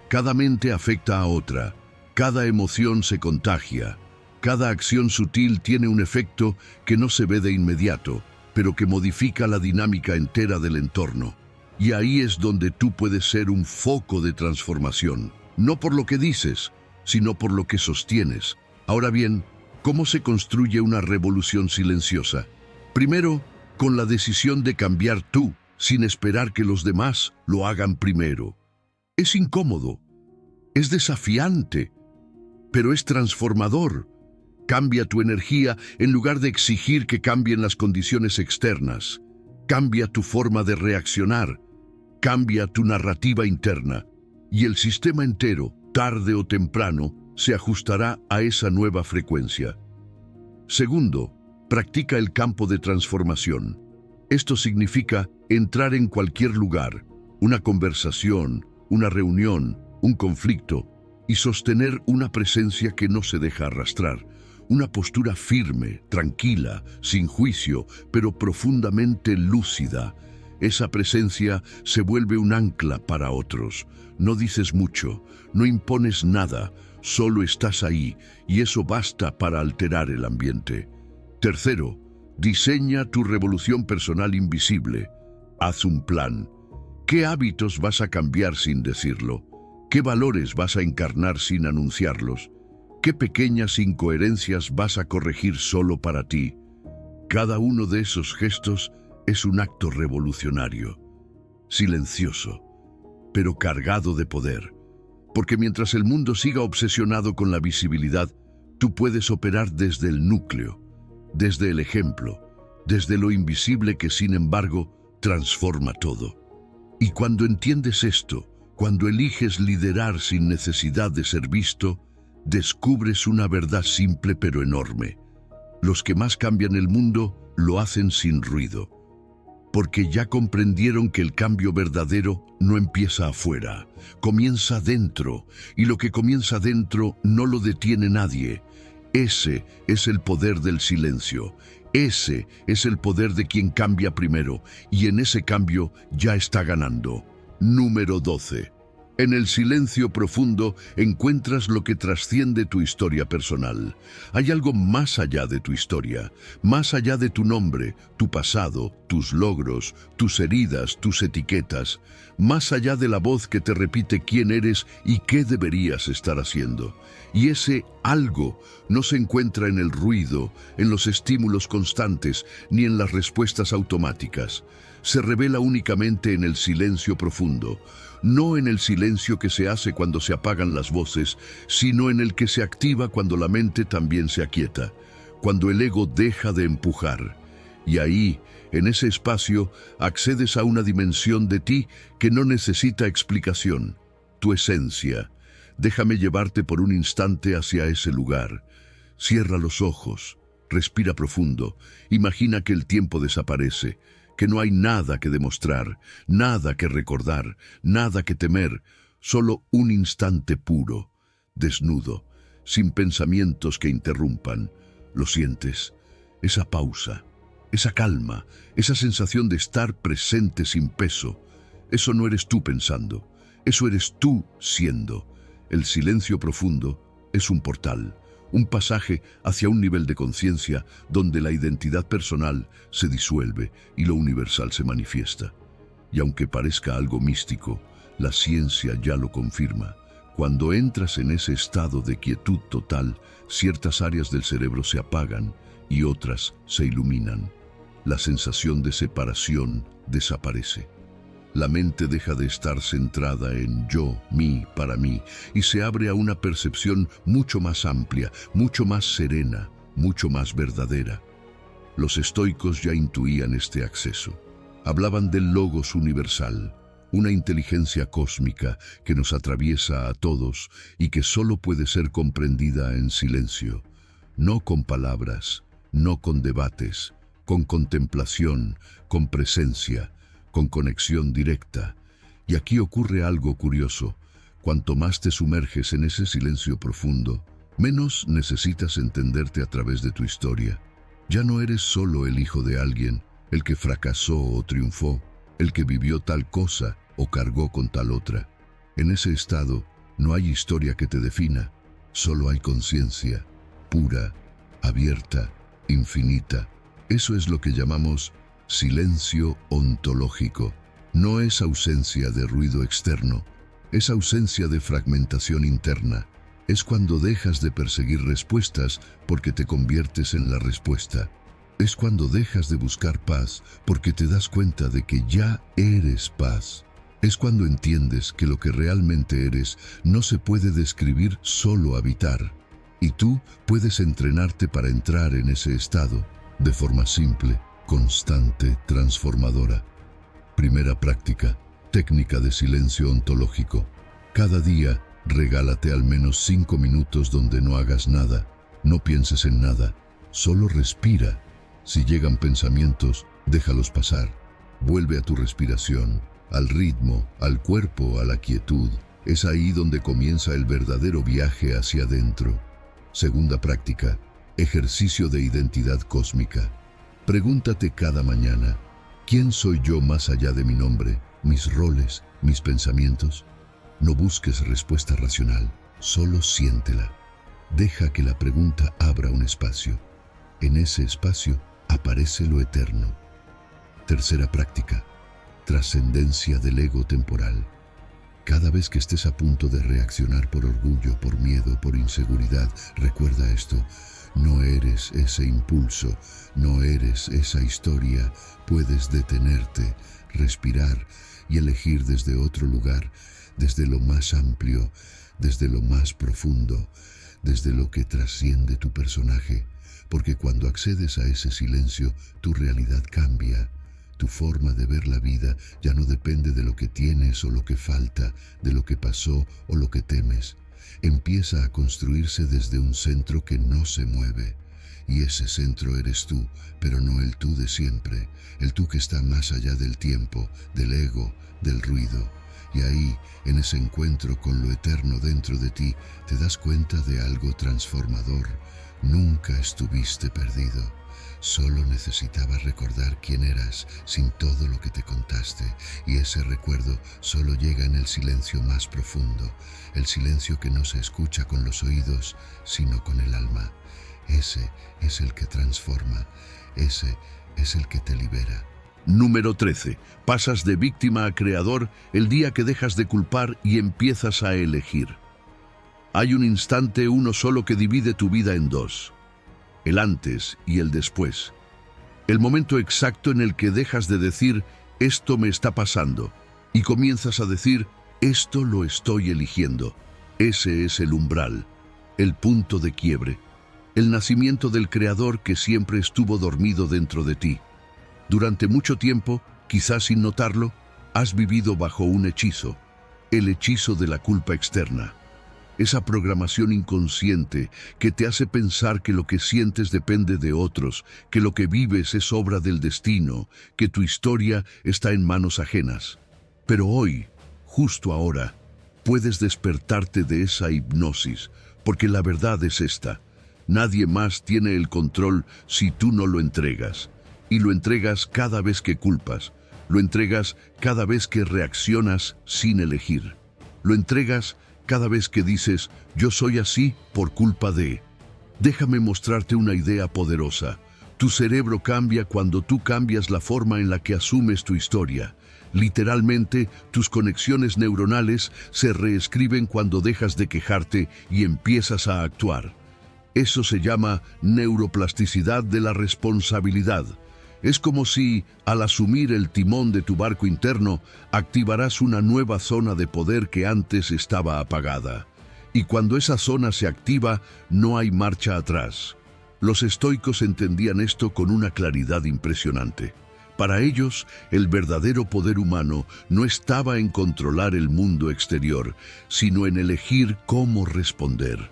cada mente afecta a otra, cada emoción se contagia, cada acción sutil tiene un efecto que no se ve de inmediato, pero que modifica la dinámica entera del entorno. Y ahí es donde tú puedes ser un foco de transformación, no por lo que dices, sino por lo que sostienes. Ahora bien, ¿cómo se construye una revolución silenciosa? Primero, con la decisión de cambiar tú, sin esperar que los demás lo hagan primero. Es incómodo, es desafiante, pero es transformador. Cambia tu energía en lugar de exigir que cambien las condiciones externas. Cambia tu forma de reaccionar. Cambia tu narrativa interna. Y el sistema entero, tarde o temprano, se ajustará a esa nueva frecuencia. Segundo, practica el campo de transformación. Esto significa entrar en cualquier lugar, una conversación, una reunión, un conflicto, y sostener una presencia que no se deja arrastrar. Una postura firme, tranquila, sin juicio, pero profundamente lúcida. Esa presencia se vuelve un ancla para otros. No dices mucho, no impones nada, solo estás ahí, y eso basta para alterar el ambiente. Tercero, diseña tu revolución personal invisible. Haz un plan. ¿Qué hábitos vas a cambiar sin decirlo? ¿Qué valores vas a encarnar sin anunciarlos? ¿Qué pequeñas incoherencias vas a corregir solo para ti? Cada uno de esos gestos es un acto revolucionario, silencioso, pero cargado de poder. Porque mientras el mundo siga obsesionado con la visibilidad, tú puedes operar desde el núcleo, desde el ejemplo, desde lo invisible que sin embargo transforma todo. Y cuando entiendes esto, cuando eliges liderar sin necesidad de ser visto, descubres una verdad simple pero enorme. Los que más cambian el mundo lo hacen sin ruido, porque ya comprendieron que el cambio verdadero no empieza afuera, comienza dentro, y lo que comienza dentro no lo detiene nadie. Ese es el poder del silencio, ese es el poder de quien cambia primero, y en ese cambio ya está ganando. Número 12. En el silencio profundo encuentras lo que trasciende tu historia personal. Hay algo más allá de tu historia, más allá de tu nombre, tu pasado, tus logros, tus heridas, tus etiquetas, más allá de la voz que te repite quién eres y qué deberías estar haciendo. Y ese algo no se encuentra en el ruido, en los estímulos constantes, ni en las respuestas automáticas. Se revela únicamente en el silencio profundo, no en el silencio que se hace cuando se apagan las voces, sino en el que se activa cuando la mente también se aquieta, cuando el ego deja de empujar. Y ahí, en ese espacio, accedes a una dimensión de ti que no necesita explicación, tu esencia. Déjame llevarte por un instante hacia ese lugar. Cierra los ojos, respira profundo, imagina que el tiempo desaparece, que no hay nada que demostrar, nada que recordar, nada que temer, solo un instante puro, desnudo, sin pensamientos que interrumpan. ¿Lo sientes? Esa pausa, esa calma, esa sensación de estar presente sin peso. Eso no eres tú pensando, eso eres tú siendo. El silencio profundo es un portal, un pasaje hacia un nivel de conciencia donde la identidad personal se disuelve y lo universal se manifiesta. Y aunque parezca algo místico, la ciencia ya lo confirma. Cuando entras en ese estado de quietud total, ciertas áreas del cerebro se apagan y otras se iluminan. La sensación de separación desaparece. La mente deja de estar centrada en yo, mí, para mí, y se abre a una percepción mucho más amplia, mucho más serena, mucho más verdadera. Los estoicos ya intuían este acceso. Hablaban del logos universal, una inteligencia cósmica que nos atraviesa a todos y que solo puede ser comprendida en silencio, no con palabras, no con debates, con contemplación, con presencia, con conexión directa. Y aquí ocurre algo curioso. Cuanto más te sumerges en ese silencio profundo, menos necesitas entenderte a través de tu historia. Ya no eres solo el hijo de alguien, el que fracasó o triunfó, el que vivió tal cosa o cargó con tal otra. En ese estado no hay historia que te defina, solo hay conciencia, pura, abierta, infinita. Eso es lo que llamamos silencio ontológico. No es ausencia de ruido externo, es ausencia de fragmentación interna. Es cuando dejas de perseguir respuestas porque te conviertes en la respuesta. Es cuando dejas de buscar paz porque te das cuenta de que ya eres paz. Es cuando entiendes que lo que realmente eres no se puede describir, solo habitar. Y tú puedes entrenarte para entrar en ese estado de forma simple, constante, transformadora. Primera práctica, técnica de silencio ontológico. Cada día, regálate al menos 5 minutos donde no hagas nada, no pienses en nada, solo respira. Si llegan pensamientos, déjalos pasar. Vuelve a tu respiración, al ritmo, al cuerpo, a la quietud. Es ahí donde comienza el verdadero viaje hacia adentro. Segunda práctica, ejercicio de identidad cósmica. Pregúntate cada mañana, ¿quién soy yo más allá de mi nombre, mis roles, mis pensamientos? No busques respuesta racional, solo siéntela. Deja que la pregunta abra un espacio. En ese espacio aparece lo eterno. Tercera práctica, trascendencia del ego temporal. Cada vez que estés a punto de reaccionar por orgullo, por miedo, por inseguridad, recuerda esto. No eres ese impulso, no eres esa historia. Puedes detenerte, respirar y elegir desde otro lugar, desde lo más amplio, desde lo más profundo, desde lo que trasciende tu personaje. Porque cuando accedes a ese silencio, tu realidad cambia. Tu forma de ver la vida ya no depende de lo que tienes o lo que falta, de lo que pasó o lo que temes. Empieza a construirse desde un centro que no se mueve. Y ese centro eres tú, pero no el tú de siempre, el tú que está más allá del tiempo, del ego, del ruido. Y ahí, en ese encuentro con lo eterno dentro de ti, te das cuenta de algo transformador. Nunca estuviste perdido. Solo necesitabas recordar quién eras sin todo lo que te contaste, y ese recuerdo solo llega en el silencio más profundo, el silencio que no se escucha con los oídos, sino con el alma. Ese es el que transforma, ese es el que te libera. Número 13. Pasas de víctima a creador el día que dejas de culpar y empiezas a elegir. Hay un instante, uno solo, que divide tu vida en dos: el antes y el después. El momento exacto en el que dejas de decir «esto me está pasando» y comienzas a decir «esto lo estoy eligiendo». Ese es el umbral, el punto de quiebre, el nacimiento del creador que siempre estuvo dormido dentro de ti. Durante mucho tiempo, quizás sin notarlo, has vivido bajo un hechizo, el hechizo de la culpa externa. Esa programación inconsciente que te hace pensar que lo que sientes depende de otros, que lo que vives es obra del destino, que tu historia está en manos ajenas. Pero hoy, justo ahora, puedes despertarte de esa hipnosis, porque la verdad es esta: nadie más tiene el control si tú no lo entregas. Y lo entregas cada vez que culpas, lo entregas cada vez que reaccionas sin elegir, lo entregas cada vez que dices «yo soy así por culpa de». Déjame mostrarte una idea poderosa. Tu cerebro cambia cuando tú cambias la forma en la que asumes tu historia. Literalmente, tus conexiones neuronales se reescriben cuando dejas de quejarte y empiezas a actuar. Eso se llama neuroplasticidad de la responsabilidad. Es como si, al asumir el timón de tu barco interno, activarás una nueva zona de poder que antes estaba apagada. Y cuando esa zona se activa, no hay marcha atrás. Los estoicos entendían esto con una claridad impresionante. Para ellos, el verdadero poder humano no estaba en controlar el mundo exterior, sino en elegir cómo responder.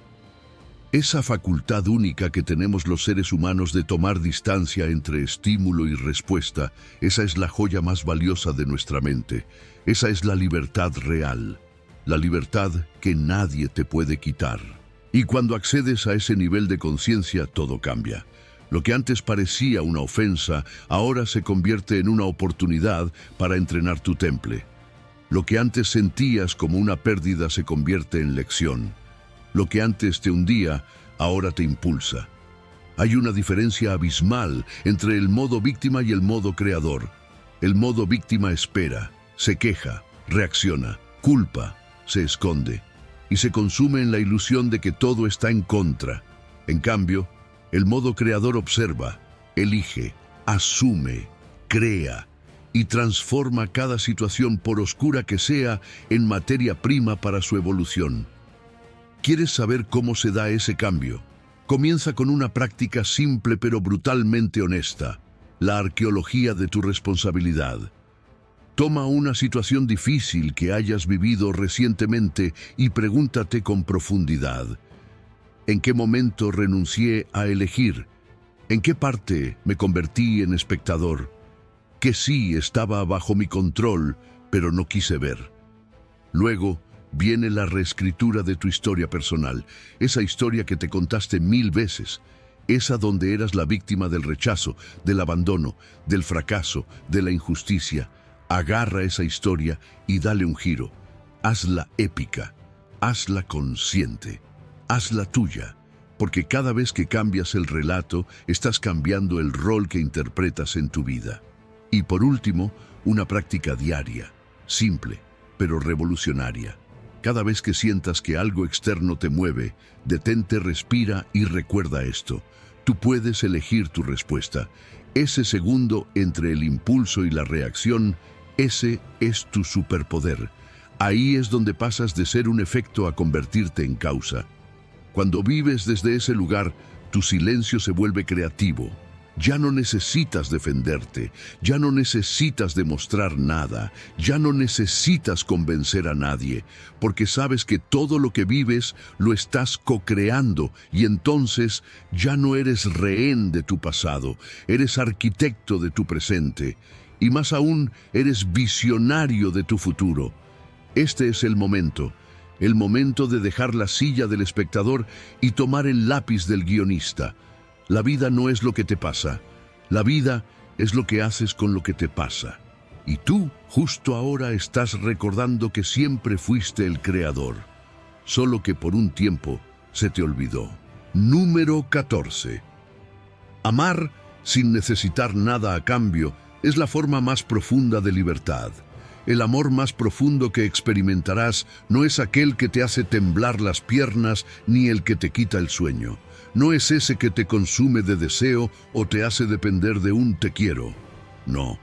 Esa facultad única que tenemos los seres humanos de tomar distancia entre estímulo y respuesta, esa es la joya más valiosa de nuestra mente. Esa es la libertad real, la libertad que nadie te puede quitar. Y cuando accedes a ese nivel de conciencia, todo cambia. Lo que antes parecía una ofensa, ahora se convierte en una oportunidad para entrenar tu temple. Lo que antes sentías como una pérdida se convierte en lección. Lo que antes te hundía, ahora te impulsa. Hay una diferencia abismal entre el modo víctima y el modo creador. El modo víctima espera, se queja, reacciona, culpa, se esconde y se consume en la ilusión de que todo está en contra. En cambio, el modo creador observa, elige, asume, crea y transforma cada situación, por oscura que sea, en materia prima para su evolución. ¿Quieres saber cómo se da ese cambio? Comienza con una práctica simple pero brutalmente honesta, la arqueología de tu responsabilidad. Toma una situación difícil que hayas vivido recientemente y pregúntate con profundidad: ¿en qué momento renuncié a elegir? ¿En qué parte me convertí en espectador? ¿Qué sí estaba bajo mi control, pero no quise ver? Luego viene la reescritura de tu historia personal, esa historia que te contaste 1000 veces, esa donde eras la víctima del rechazo, del abandono, del fracaso, de la injusticia. Agarra esa historia y dale un giro. Hazla épica, hazla consciente, hazla tuya, porque cada vez que cambias el relato, estás cambiando el rol que interpretas en tu vida. Y por último, una práctica diaria, simple, pero revolucionaria. Cada vez que sientas que algo externo te mueve, detente, respira y recuerda esto: tú puedes elegir tu respuesta. Ese segundo entre el impulso y la reacción, ese es tu superpoder. Ahí es donde pasas de ser un efecto a convertirte en causa. Cuando vives desde ese lugar, tu silencio se vuelve creativo. Ya no necesitas defenderte, ya no necesitas demostrar nada, ya no necesitas convencer a nadie, porque sabes que todo lo que vives lo estás co-creando, y entonces ya no eres rehén de tu pasado, eres arquitecto de tu presente, y más aún eres visionario de tu futuro. Este es el momento de dejar la silla del espectador y tomar el lápiz del guionista. La vida no es lo que te pasa, la vida es lo que haces con lo que te pasa. Y tú, justo ahora, estás recordando que siempre fuiste el creador, solo que por un tiempo se te olvidó. Número 14. Amar sin necesitar nada a cambio es la forma más profunda de libertad. El amor más profundo que experimentarás no es aquel que te hace temblar las piernas ni el que te quita el sueño. No es ese que te consume de deseo o te hace depender de un te quiero. No.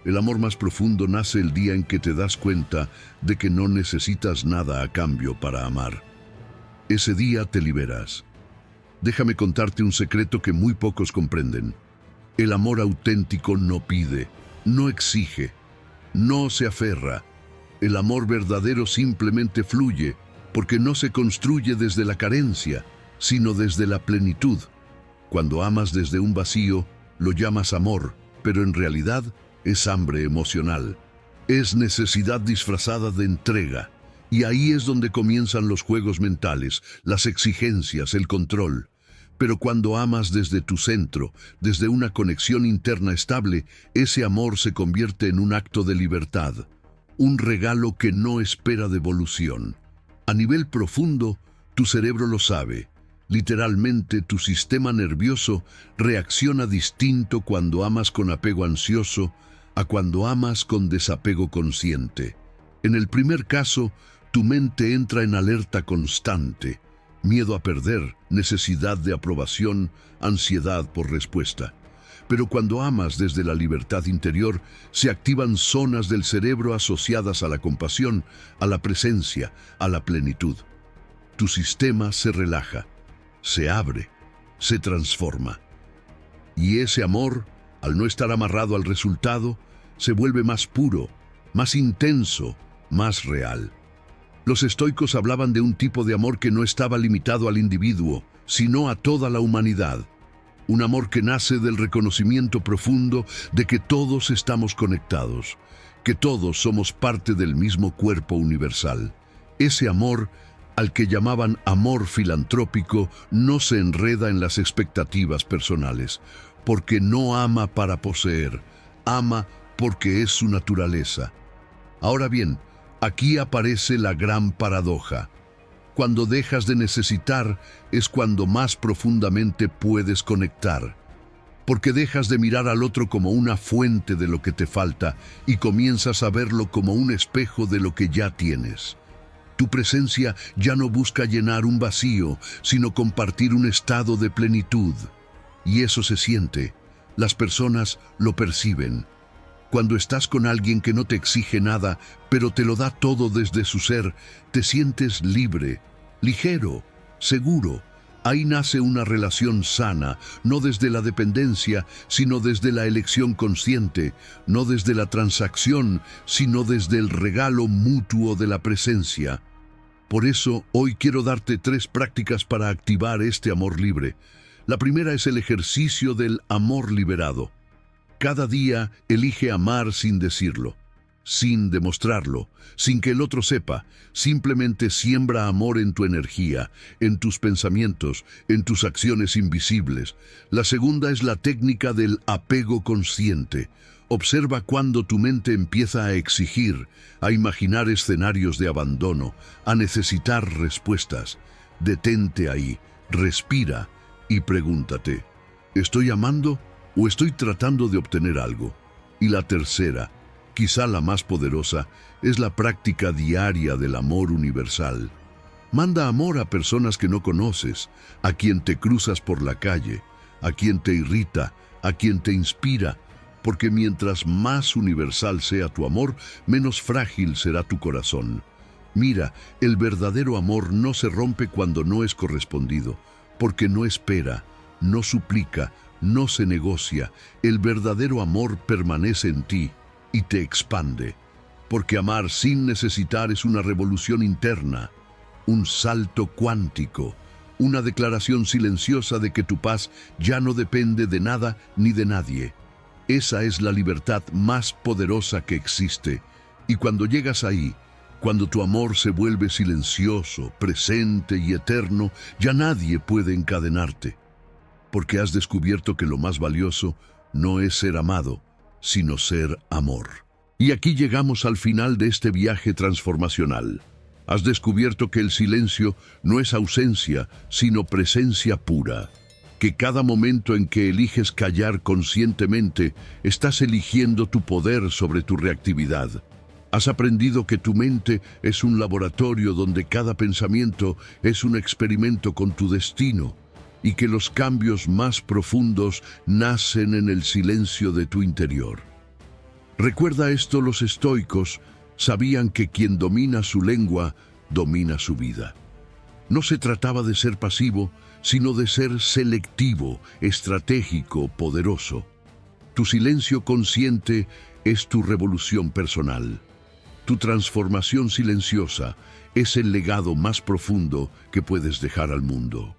El amor más profundo nace el día en que te das cuenta de que no necesitas nada a cambio para amar. Ese día te liberas. Déjame contarte un secreto que muy pocos comprenden. El amor auténtico no pide, no exige, no se aferra. El amor verdadero simplemente fluye, porque no se construye desde la carencia, sino desde la plenitud. Cuando amas desde un vacío, lo llamas amor, pero en realidad es hambre emocional. Es necesidad disfrazada de entrega. Y ahí es donde comienzan los juegos mentales, las exigencias, el control. Pero cuando amas desde tu centro, desde una conexión interna estable, ese amor se convierte en un acto de libertad, un regalo que no espera devolución. A nivel profundo, tu cerebro lo sabe. Literalmente, tu sistema nervioso reacciona distinto cuando amas con apego ansioso a cuando amas con desapego consciente. En el primer caso, tu mente entra en alerta constante. miedo a perder, necesidad de aprobación, ansiedad por respuesta. Pero cuando amas desde la libertad interior, se activan zonas del cerebro asociadas a la compasión, a la presencia, a la plenitud. Tu sistema se relaja, se abre, se transforma. Y ese amor, al no estar amarrado al resultado, se vuelve más puro, más intenso, más real. Los estoicos hablaban de un tipo de amor que no estaba limitado al individuo, sino a toda la humanidad. Un amor que nace del reconocimiento profundo de que todos estamos conectados, que todos somos parte del mismo cuerpo universal. Ese amor, al que llamaban amor filantrópico, no se enreda en las expectativas personales, porque no ama para poseer, ama porque es su naturaleza. Ahora bien, aquí aparece la gran paradoja. Cuando dejas de necesitar es cuando más profundamente puedes conectar, porque dejas de mirar al otro como una fuente de lo que te falta y comienzas a verlo como un espejo de lo que ya tienes. Tu presencia ya no busca llenar un vacío, sino compartir un estado de plenitud. Y eso se siente. Las personas lo perciben. Cuando estás con alguien que no te exige nada, pero te lo da todo desde su ser, te sientes libre, ligero, seguro. Ahí nace una relación sana, no desde la dependencia, sino desde la elección consciente, no desde la transacción, sino desde el regalo mutuo de la presencia. Por eso, hoy quiero darte 3 prácticas para activar este amor libre. La primera es el ejercicio del amor liberado. Cada día elige amar sin decirlo, sin demostrarlo, sin que el otro sepa. Simplemente siembra amor en tu energía, en tus pensamientos, en tus acciones invisibles. La segunda es la técnica del apego consciente. Observa cuando tu mente empieza a exigir, a imaginar escenarios de abandono, a necesitar respuestas. Detente ahí, respira y pregúntate, ¿estoy amando o estoy tratando de obtener algo? Y la tercera, quizá la más poderosa, es la práctica diaria del amor universal. Manda amor a personas que no conoces, a quien te cruzas por la calle, a quien te irrita, a quien te inspira, porque mientras más universal sea tu amor, menos frágil será tu corazón. Mira, el verdadero amor no se rompe cuando no es correspondido, porque no espera, no suplica, no se negocia. El verdadero amor permanece en ti y te expande, porque amar sin necesitar es una revolución interna, un salto cuántico, una declaración silenciosa de que tu paz ya no depende de nada ni de nadie. Esa es la libertad más poderosa que existe, y cuando llegas ahí, cuando tu amor se vuelve silencioso, presente y eterno, ya nadie puede encadenarte, porque has descubierto que lo más valioso no es ser amado, sino ser amor. Y aquí llegamos al final de este viaje transformacional. Has descubierto que el silencio no es ausencia, sino presencia pura. Que cada momento en que eliges callar conscientemente, estás eligiendo tu poder sobre tu reactividad. Has aprendido que tu mente es un laboratorio donde cada pensamiento es un experimento con tu destino, y que los cambios más profundos nacen en el silencio de tu interior. Recuerda esto, los estoicos sabían que quien domina su lengua, domina su vida. No se trataba de ser pasivo, sino de ser selectivo, estratégico, poderoso. Tu silencio consciente es tu revolución personal. Tu transformación silenciosa es el legado más profundo que puedes dejar al mundo.